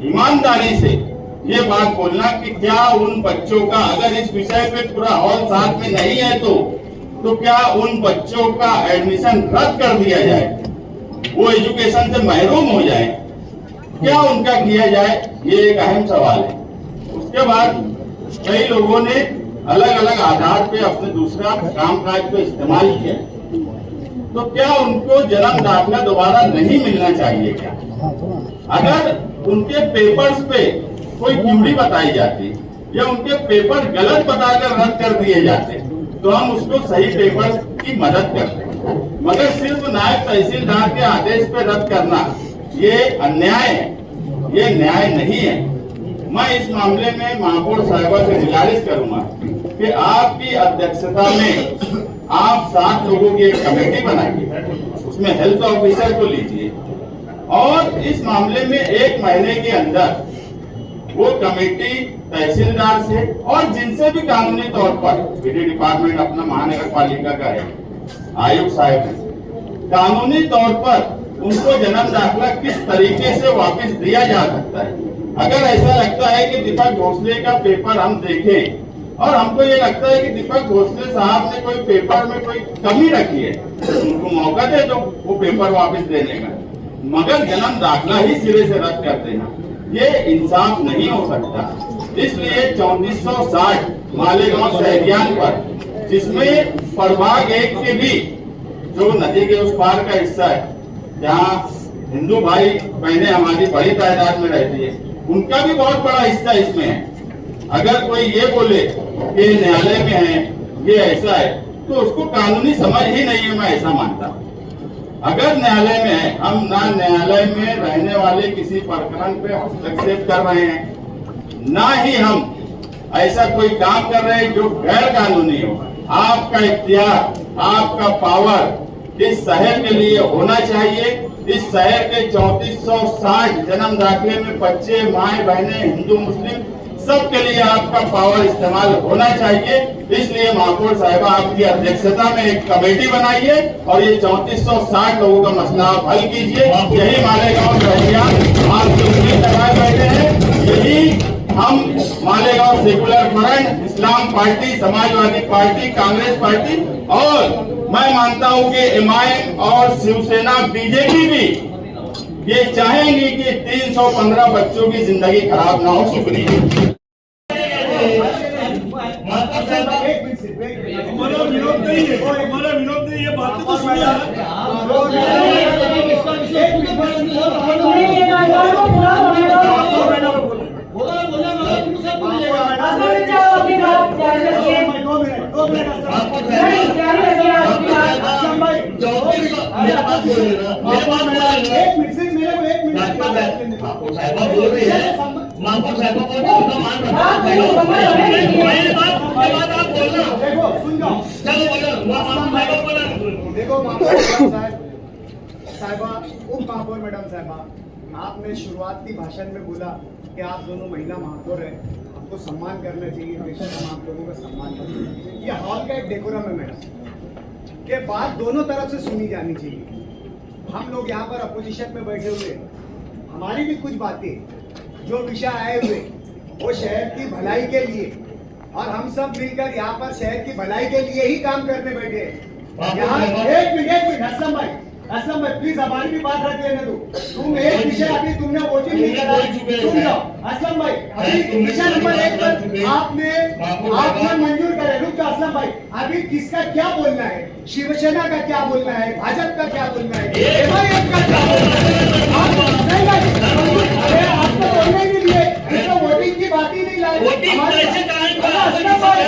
ईमानदारी से ये बात बोलना कि क्या उन बच्चों का, अगर इस विषय पे पूरा हॉल साथ में नहीं है तो क्या उन बच्चों का एडमिशन रद्द कर दिया जाए, वो एजुकेशन से महरूम हो जाए, क्या उनका किया जाए? ये एक अहम सवाल है। उसके बाद कई लोगों ने अलग अलग आधार पे अपने दूसरा कामकाज पे इस्तेमाल किया, तो क्या उनको जन्म दाखिला दोबारा नहीं मिलना चाहिए? क्या अगर उनके पेपर्स पे कोई क्यूरी बताई जाती या उनके पेपर गलत बताकर रद्द कर दिए जाते तो हम उसको सही पेपर की मदद करते, मगर सिर्फ नायब तहसीलदार के आदेश पे रद्द करना ये अन्याय है, ये न्याय नहीं है। मैं इस मामले में महापौर साहिबा से गुजारिश करूंगा कि आपकी अध्यक्षता में आप 7 लोगों की एक कमेटी बनाइए, उसमें हेल्थ ऑफिसर को लीजिए और इस मामले में 1 महीने के अंदर वो कमेटी तहसीलदार से और जिनसे भी कानूनी तौर पर, विधि डिपार्टमेंट अपना महानगर पालिका का है, आयुक्त साहब है, कानूनी तौर पर उनको जन्म दाखिला किस तरीके से वापस दिया जा सकता है। अगर ऐसा लगता है कि दीपक भोसले का पेपर हम देखें और हमको ये लगता है कि दीपक भोसले साहब ने कोई पेपर में कोई कमी रखी है, उनको मौका दे दो वो पेपर वापस देने का, मगर जन्म दाखिला ही सिरे से रद्द कर देना ये इंसाफ नहीं हो सकता। इसलिए 3460 मालेगांव शहरियान पर, जिसमें प्रभाग 1 के भी जो नदी के उस पार का हिस्सा है, जहाँ हिंदू भाई बहनें हमारी बड़ी तादाद में रहती है, उनका भी बहुत बड़ा हिस्सा इसमें है। अगर कोई ये बोले कि न्यायालय में है, ये ऐसा है, तो उसको कानूनी समझ ही नहीं है, मैं ऐसा मानता हूँ। अगर न्यायालय में है, हम ना न्यायालय में रहने वाले किसी प्रकरण पे हस्तक्षेप कर रहे हैं, ना ही हम ऐसा कोई काम कर रहे हैं जो गैर कानूनी हो। आपका इख्तियार, आपका पावर इस शहर के लिए होना चाहिए। इस शहर के 3460 जन्म दाखिले में बच्चे, माए, बहनें, हिंदू, मुस्लिम, सबके लिए आपका पावर इस्तेमाल होना चाहिए। इसलिए महापौर साहिबा आपकी अध्यक्षता में एक कमेटी बनाइए और ये 3460 लोगों का मसला आप हल कीजिए। यही मालेगांव शहरियान आपके उम्मीद लगाए बैठे हैं, यही हम Malegaon secular front, Islam party, Samajwadi party, Congress party और मैं मानता हूं कि एमआईएम और शिवसेना, बीजेपी भी ये चाहेंगी कि 315 बच्चों की जिंदगी खराब ना हो। शुक्रिया। हमारा विरोध नहीं है, हमारा विरोध नहीं है, बातें तो सुनिए। तुमने ये कार्यक्रम को पूरा होने दो। असलम जाओ अपनी बात जारी रखिए। नहीं जारी रखिए आपकी बात। मेरा बात बोल रहे ना, मेरे बात बोल रहे ना। एक मिनट से मेरे को एक मिनट आपको साहिबा बोल रही है, माफक साहिबा को उनका मान रखा आप है। मेरी बात आप बोलना। देखो सुन जाओ, चलो बोलो, माफक साहिबा बोला। देखो महापौर साहिबा, उप महापौर मैडम साहिबा, आपने शुरुआती भाषण में बोला कि आप दोनों महिला महापौर हैं, आपको सम्मान करना चाहिए, बेशक हम आप लोगों का सम्मान करते हैं। ये हॉल का एक डेकोरम है मैडम, कि बात दोनों तरफ से सुनी जानी चाहिए। हम लोग यहाँ पर अपोजिशन में बैठे हुए, हमारी भी कुछ बातें जो विषय आए हुए वो शहर की भलाई के लिए, और हम सब मिलकर यहाँ पर शहर की भलाई के लिए ही काम करने बैठे हैं। यहाँ एक मिनट असलम भाई प्लीज हमारी भी बात रख लेने दो। तुम एक विषय अभी तुमने वोटिंग नहीं करा, सुन जाओ असलम भाई, अभी विषय नंबर 1 पर आपने मंजूर करे। रुक जाओ असलम भाई, अभी किसका क्या बोलना है, शिवसेना का क्या बोलना है, भाजपा का क्या बोलना है, MIM का क्या बोलना है? अरे आपको बोलने के लिए इसको वोटिंग की बात ही नहीं लाई। असलम भाई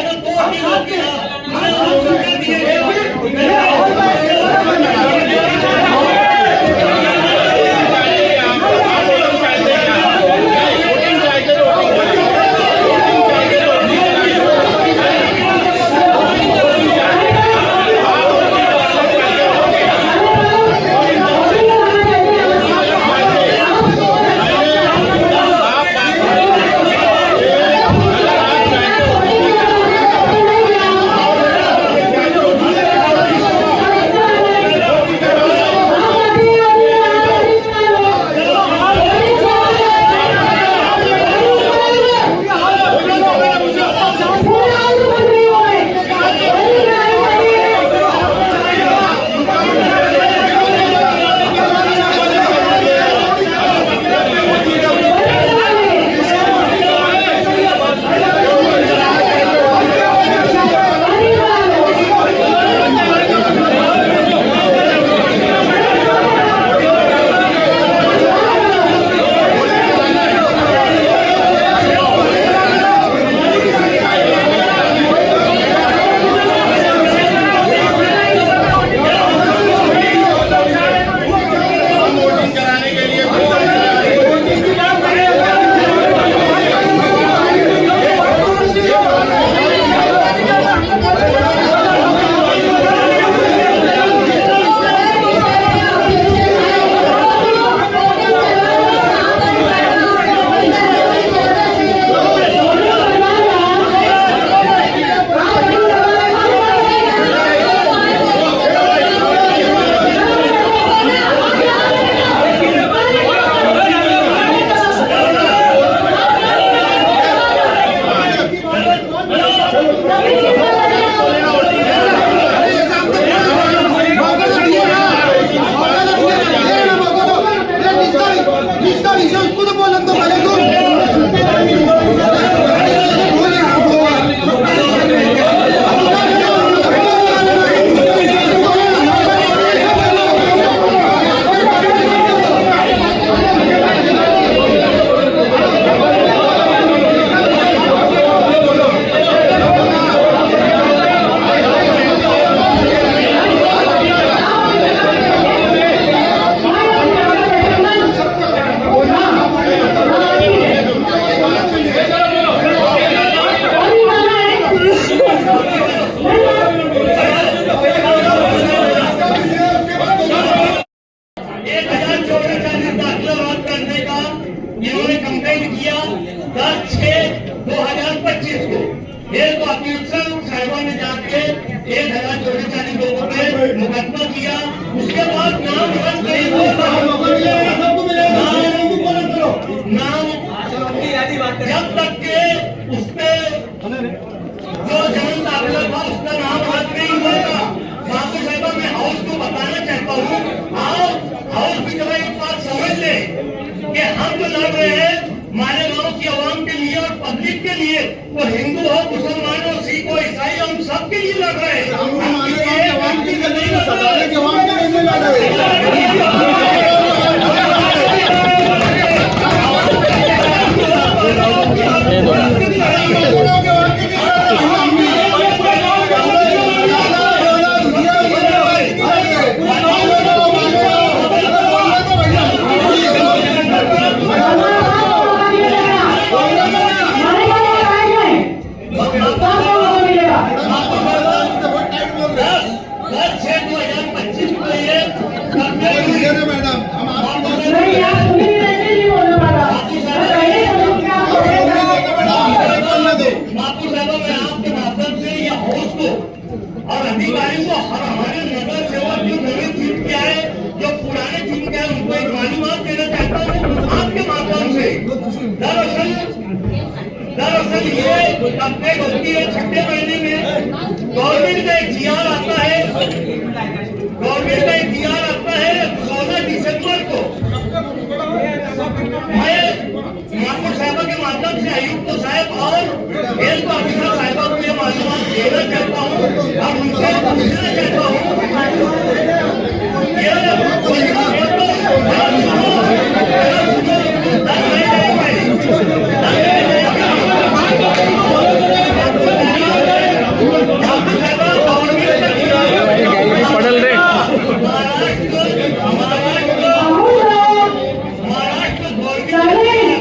मुकदमा किया, उसके बाद नाम रद्द नहीं हुआ। नाम जब तक के उसपे जो जन्म दाखिला था उसका नाम रद्द नहीं हुआ था। बाबू साहब मैं हाउस को बताना चाहता हूँ, आओ हाउस की जगह एक बात समझ ले कि हम जो लड़ रहे हैं मालेगांव की आवाम के लिए और पब्लिक के लिए, वो हिंदू हो मुसलमान हो सिख हो ईसाई, हम सबके लिए लड़ रहे हैं। हम किसी नहीं यार, तुम्ही भी वैसे नहीं बोलना पड़ा। मैं पहले बोलूं क्या बोलेगा? मापुर साहब, मैं आपके माध्यम से या हाउस को और अधिकारियों को और हमारे नगर सेवक जो नए चुन के आए, जो पुराने चुन के आए, उनको एक मालूमात देना चाहता हूँ आपके माध्यम से। दरअसल ये अपने होती है 6 महीने में गवर्नमेंट का एक जीआर आता है, 16 दिसंबर को। मैं मापुर साहब के माध्यम से आयुक्त साहब और हेल्थ ऑफिसर साहब को ये मालूमात देना चाहता हूँ और उनसे पूछना चाहता हूँ। पडल रे महाराष्ट्र गवर्नमेंट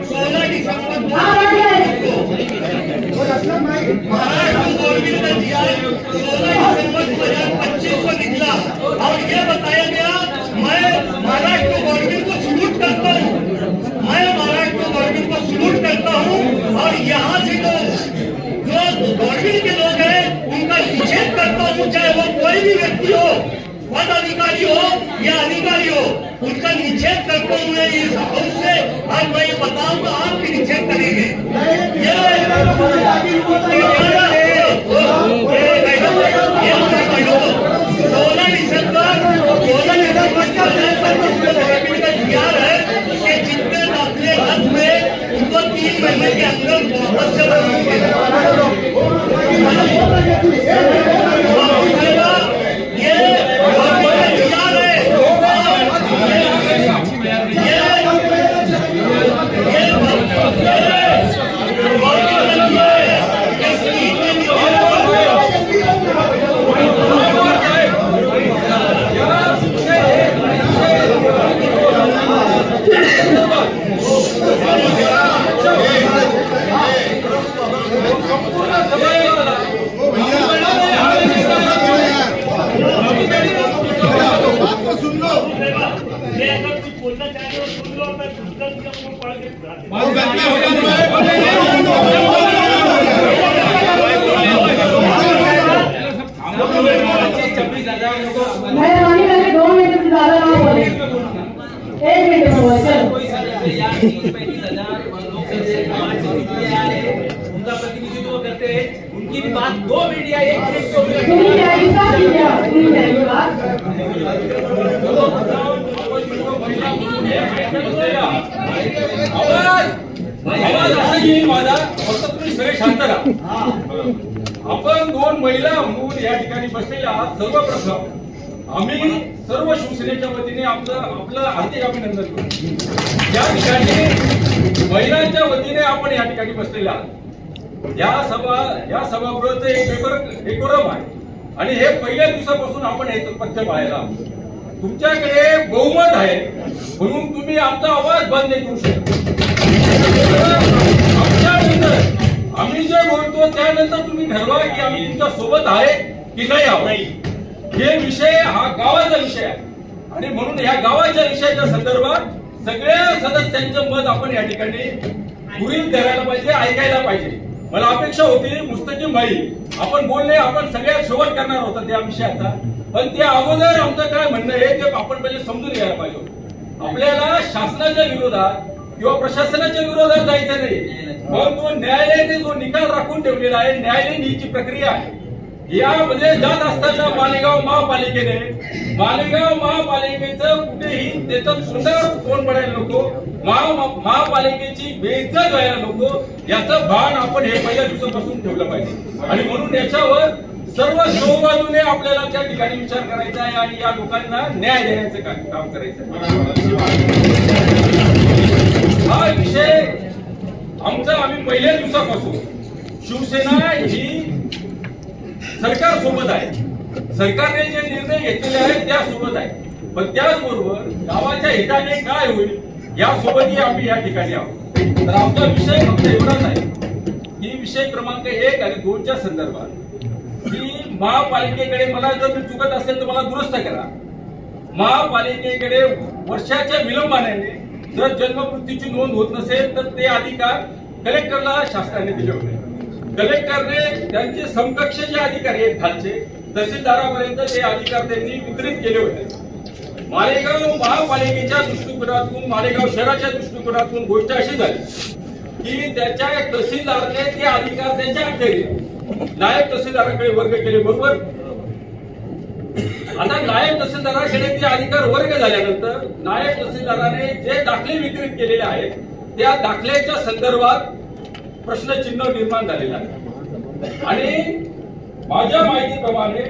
16 दिसंबर महाराष्ट्र गवर्नमेंट का जीआर 16 दिसंबर 2025 को निकला और ये बताया गया, मैं महाराष्ट्र गवर्नमेंट को सल्यूट करता हूँ, और यहाँ से जो गवर्नमेंट के लोग हैं उनका निषेध करता हूँ, चाहे वो कोई भी व्यक्ति हो, पद अधिकारी हो या अधिकारी हो, उनका निषेध करते हुए इस हाउस से आज मैं ये बताऊंगा, आप भी निषेध करेंगे। 16 दिसंबर का जीआर है कि जितने दाखिले रद्द हुए उनको 3 महीने के अंदर वापस से बनाएंगे। मेहरबानी करके 2 मिनट से ज्यादा ना बोले, 1 मिनट में बोले। चलो उनका प्रतिनिधित्व करते हैं, उनकी भी बात 2 मिनट या 1 मिनट सुनी जाएगी, सब सुनी जाएगी बात। आवाज असा येईल माझा, फक्त तुम्ही सगळे शांत राहा. आपण 2 महिला म्हणून या ठिकाणी बसलेल्या आहात. सर्वप्रथम आम्ही सर्व शिवसेनेच्या वतीने आपलं हार्दिक अभिनंदन करतो. या ठिकाणी महिलांच्या वतीने आपण या ठिकाणी बसलेले आहात. या सभागृहाचं एक डेकोरम आहे आणि हे पहिल्या दिवसापासून आपण हे पथ्य पाहायला आहोत. तुमच्याकडे बहुमत आहे म्हणून तुम्ही आमचा आवाज बंद नाही करू शकत. आमच्यानंतर आम्ही जे बोलतो त्यानंतर तुम्ही ठरवा की आम्ही तुमच्या सोबत आहे की नाही आहोत. हे विषय हा गावाचा विषय आहे आणि म्हणून या गावाच्या विषयाच्या संदर्भात सगळ्या सदस्यांचं मत आपण या ठिकाणी गृहीत धरायला पाहिजे, ऐकायला पाहिजे. मला अपेक्षा होती मुस्तकीम भाई आपण बोलले, आपण सगळ्यात शेवट करणार होता त्या विषयाचा, पण त्या अगोदर आमचं काय म्हणणं आहे ते आपण पहिले समजून घ्यायला पाहिजे. आपल्याला शासनाच्या विरोधात किंवा प्रशासनाच्या विरोधात जायचं नाही, मग तो न्यायालयाने जो निकाल राखून ठेवलेला आहे, न्यायालयीन ही जी प्रक्रिया आहे यामध्ये जात असताना मालेगाव महापालिकेचं कुठेही त्याचं सुंदर तोंड पडायला नको, महापालिकेची बेइज्जत व्हायला नको, याचं भान आपण हे पहिल्या दिवसापासून ठेवलं पाहिजे. आणि म्हणून याच्यावर सर्व चौबाजूने आपल्याला त्या ठिकाणी विचार करायचा आहे आणि या लोकांना न्याय देण्याचं काम करायचं आहे. हा विषय आमचा आम्ही पहिल्या दिवसापासून शिवसेना ही सरकार सोबत आहे, सरकारने जे निर्णय घेतलेले आहेत त्या सोबत आहे, पण त्याचबरोबर गावाच्या हिताने काय होईल यासोबतही आम्ही या ठिकाणी आहोत. तर आमचा विषय फक्त एवढाच आहे की विषय क्रमांक 1 आणि 2च्या संदर्भात की महापालिकेकडे, मला जर मी चुकत असेल तर मला दुरुस्त करा, महापालिकेकडे वर्षाच्या विलंबाने जर जन्ममृत्यूची नोंद होत नसेल तर ते अधिकार कलेक्टरला शासनाने दिले होते. कलेक्टरने त्यांचे समकक्ष जे अधिकारी आहेत खालचे तहसीलदारापर्यंत ते अधिकार त्यांनी वितरित केले होते. मालेगाव महापालिकेच्या दृष्टिकोनातून, मालेगाव शहराच्या दृष्टिकोनातून गोष्ट अशी झाली की त्याच्या तहसीलदाराने ते अधिकार त्यांच्या अखेरीस नायब तहसीलदाराकडे वर्ग केले. बरोबर. आता नायब तहसीलदाराकडे ते अधिकार वर्ग झाल्यानंतर नायब तहसीलदाराने जे दाखले वितरित केलेले आहेत त्या दाखल्याच्या संदर्भात प्रश्नचिन्ह निर्माण झालेलं आहे. आणि माझ्या माहितीप्रमाणे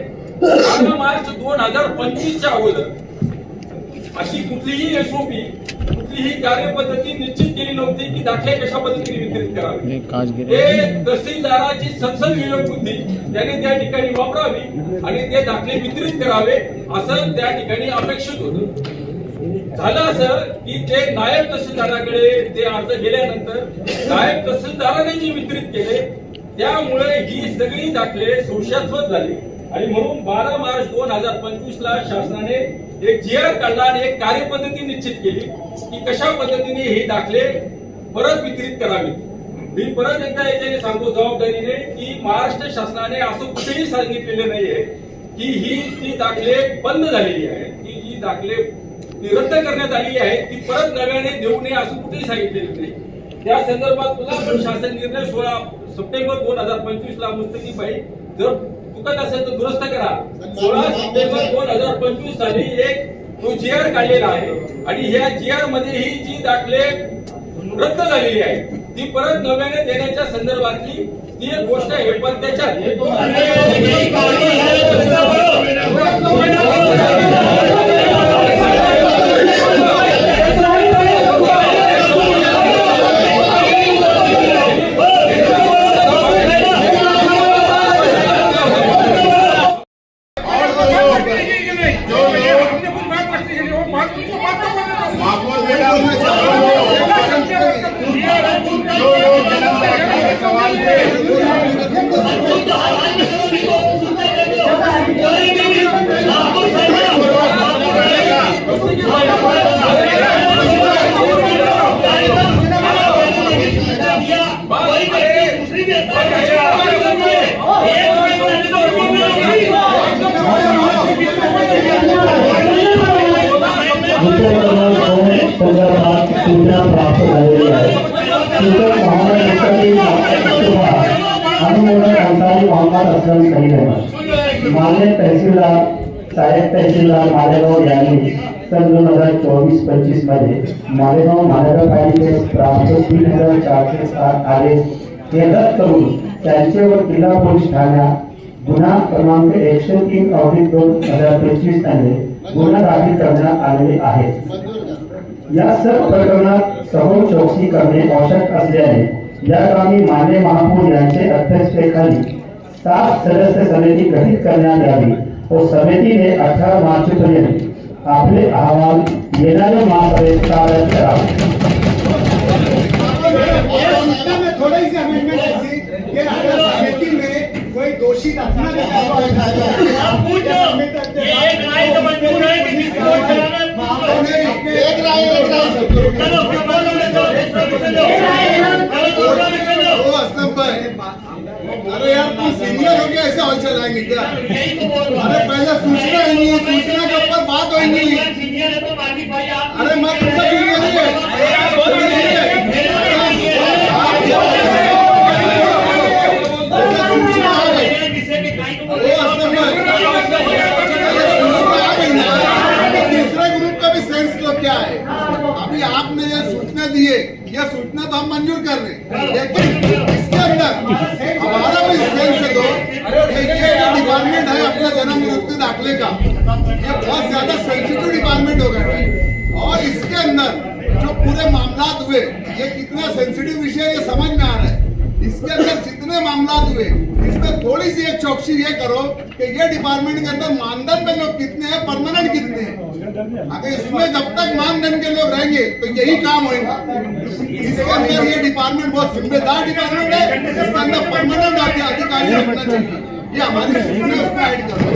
12 मार्च 2025च्या अगोदर अशी कुठलीही एसओपी, कुठलीही कार्यपद्धती निश्चित केली नव्हती की दाखले कशा पद्धतीने वितरित करावे. ते तहसीलदाराची सनसनविवेक बुद्धी त्याने त्या ठिकाणी वापरावी आणि ते दाखले वितरित करावे असं त्या ठिकाणी अपेक्षित होतं. झालं असं की ते नायब तहसीलदाराकडे ते अर्ज गेल्यानंतर नायब तहसीलदाराने जे वितरित केले त्यामुळे ही सगळी दाखले संशयास्पद झाली आणि म्हणून 12 मार्च 2025ला शासनाने एक GR काढला आणि एक कार्यपद्धती निश्चित केली की कशा पद्धतीने हे दाखले परत वितरित करावे. मी परत एकदा याच्याने सांगतो जबाबदारीने की महाराष्ट्र शासनाने असं कुठेही सांगितलेले नाहीये की ही जी दाखले बंद झालेली आहे, की जी दाखले रद्द करण्यात आलेली आहे ती परत नव्याने देऊ नये असं कुठेही सांगितलेलं नाही. त्या संदर्भात पुन्हा पण शासन निर्णय 16 सप्टेंबर 2025ला मुस्तकीबाई जर चुकत असेल तर दुरुस्त करा. 16 सप्टेंबर 2025 साली एक तो GR काढलेला आहे आणि ह्या GR मध्ये ही जी दाखले रद्द झालेली आहे ती परत नव्याने देण्याच्या संदर्भातली ती एक गोष्ट आहे. पण त्याच्यात सूचना प्राप्त झालेली आहे. सूचक महानगरपालिकेची अनुमोदन अधिकारी मोहम्मद असलम सईद अहमद मान्य तहसीलदार सहाय्यक तहसीलदार मालेगाव यांनी सन 2024-25 मध्ये मालेगाव महानगरपालिकेस प्राप्त 3407 आदेश हे रद्द करून त्यांच्यावर जिल्हा पोलीस ठाण्यात गुन्हा क्रमांक 103/2025 मध्ये गुन्हा दाखल करण्यात आलेले आहे. या सर्व प्रकरणात सखोल चौकशी करणे आवश्यक असल्याने या कामी मान्य महापौर यांच्या अध्यक्षतेखाली 7 सदस्य समिती गठीत करण्यात यावी व समितीने 18 मार्चपर्यंत आपले अहवाल येणाऱ्या महासभेत सादर करावे. थोड़ी सी अमेंडमेंट ऐसी कि अगर समिति में कोई दोषी रखना अरे यार तुम सीनियर हो गया ऐसे और चलाएंगे क्या? अरे पहले सूचना ही नहीं, सूचना के ऊपर बात होगी नहीं. अरे मैं तुमसे सीनियर नहीं तीसरे ग्रुप का भी सेंस तो क्या है? अभी आपने ये सूचना दिए, यह सूचना तो हम मंजूर कर रहे हैं, लेकिन इसके अंदर हमारा भी सेंस दो कि ये जो डिपार्टमेंट है अपना जन्म मृत्यु दाखले का, ये बहुत ज्यादा सेंसिटिव डिपार्टमेंट हो गया है और इसके अंदर जो पूरे मामला हुए ये कितना सेंसिटिव विषय ये समझ में आ रहा है. इसके अंदर जितने मामला हुए इसमें थोड़ी सी एक चौकसी ये करो कि ये डिपार्टमेंट के अंदर मानदंड पे लोग कितने हैं, परमानेंट कितने हैं. अगर इसमें जब तक मानदंड के लोग रहेंगे तो यही काम होगा. इसके अंदर ये डिपार्टमेंट बहुत जिम्मेदार डिपार्टमेंट है, इसके अंदर परमानेंट अधिकारी रखना चाहिए. ये हमारी सूचना उसमें ऐड करो.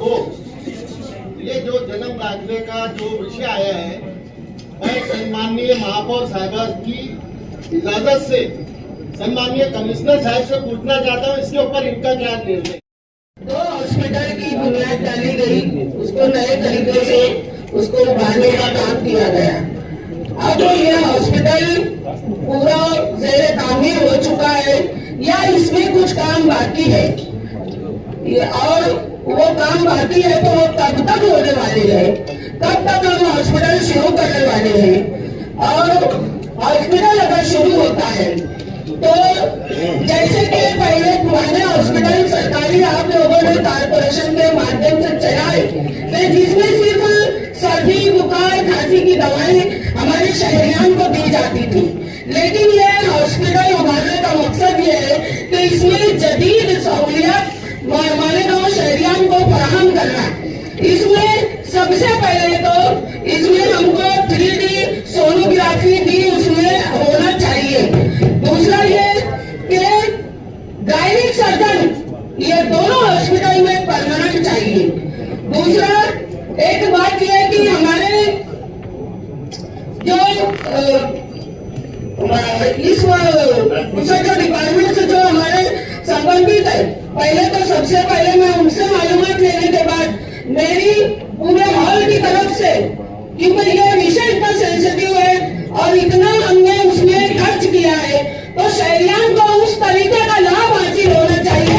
हो। ये जो जन्म दाखिले का जो विषय आया है, मैं सम्माननीय महापौर साहिबा की इजाजत से सम्माननीय कमिश्नर साहब से पूछना चाहता हूँ, इसके ऊपर इनका क्या निर्णय। 2 हॉस्पिटल की बुनियाद डाली गई, उसको नए तरीके से उसको उभारने का काम किया गया। अब यह हॉस्पिटल पूरा ज़ेरे तामीर हो चुका है या इसमें कुछ काम बाकी है, और वो काम बाकी है तो वो कब तक होने वाले हैं, कब तक हम हॉस्पिटल शुरू करने वाले हैं। और हॉस्पिटल अगर शुरू होता है तो जैसे कि पहले पुराने हॉस्पिटल सरकारी आप लोगों ने कारपोरेशन के माध्यम से चलाए थे, जिसमें सिर्फ सर्दी बुखार खांसी की दवाएं हमारे शहरियान को दी जाती थी। लेकिन ये हॉस्पिटल उभारने का मकसद ये है कि इसमें जदीद सहूलियत मालेगांव शहरियान को फराहम करना। इसमें सबसे पहले तो इसमें हमको 3D सोनोग्राफी भी उसमें होना चाहिए। दूसरा ये कि गायनिक सर्जन ये दोनों हॉस्पिटल में परमानेंट चाहिए। दूसरा एक बात यह है कि हमारे जो जो डिपार्टमेंट से जो हमारे संबंधित है, पहले तो सबसे पहले मैं उनसे मालूमात लेने के बाद मेरी पूरे हॉल की तरफ से, क्योंकि यह विषय इतना सेंसिटिव है और इतना हमने उसमें खर्च किया है, तो शहरियान को उस तरीके का लाभ हासिल होना चाहिए,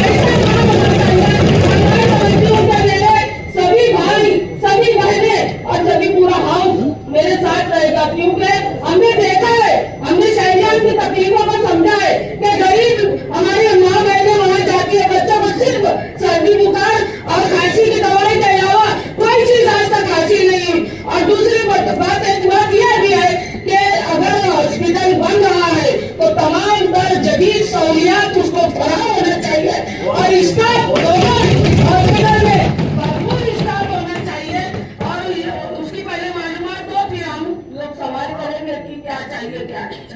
ऐसा काम होना चाहिए। हमारे कमेटियों के मेरे सभी भाई, सभी बहनें और सभी पूरा हाउस मेरे साथ रहेगा, क्योंकि हमने देखा है, हमने शहरियान की तकलीफों को समझा है कि गरीब हमारी माँ बहनें वहाँ जाती है, बच्चों को सिर्फ सर्दी बुखार और खांसी की दवाई के अलावा कोई चीज आज तक हासिल नहीं हुई। और दूसरी बात यह भी है कि अगर हॉस्पिटल बन रहा है तो तमाम तर जदीद सहूलियात उसको फराहम होना चाहिए और स्टाफ हॉस्पिटल में भरपूर स्टाफ होना चाहिए। और उसकी पहले मालूमात दो, फिर हम लोग सवाल करेंगे कि क्या चाहिए क्या नहीं चाहिए।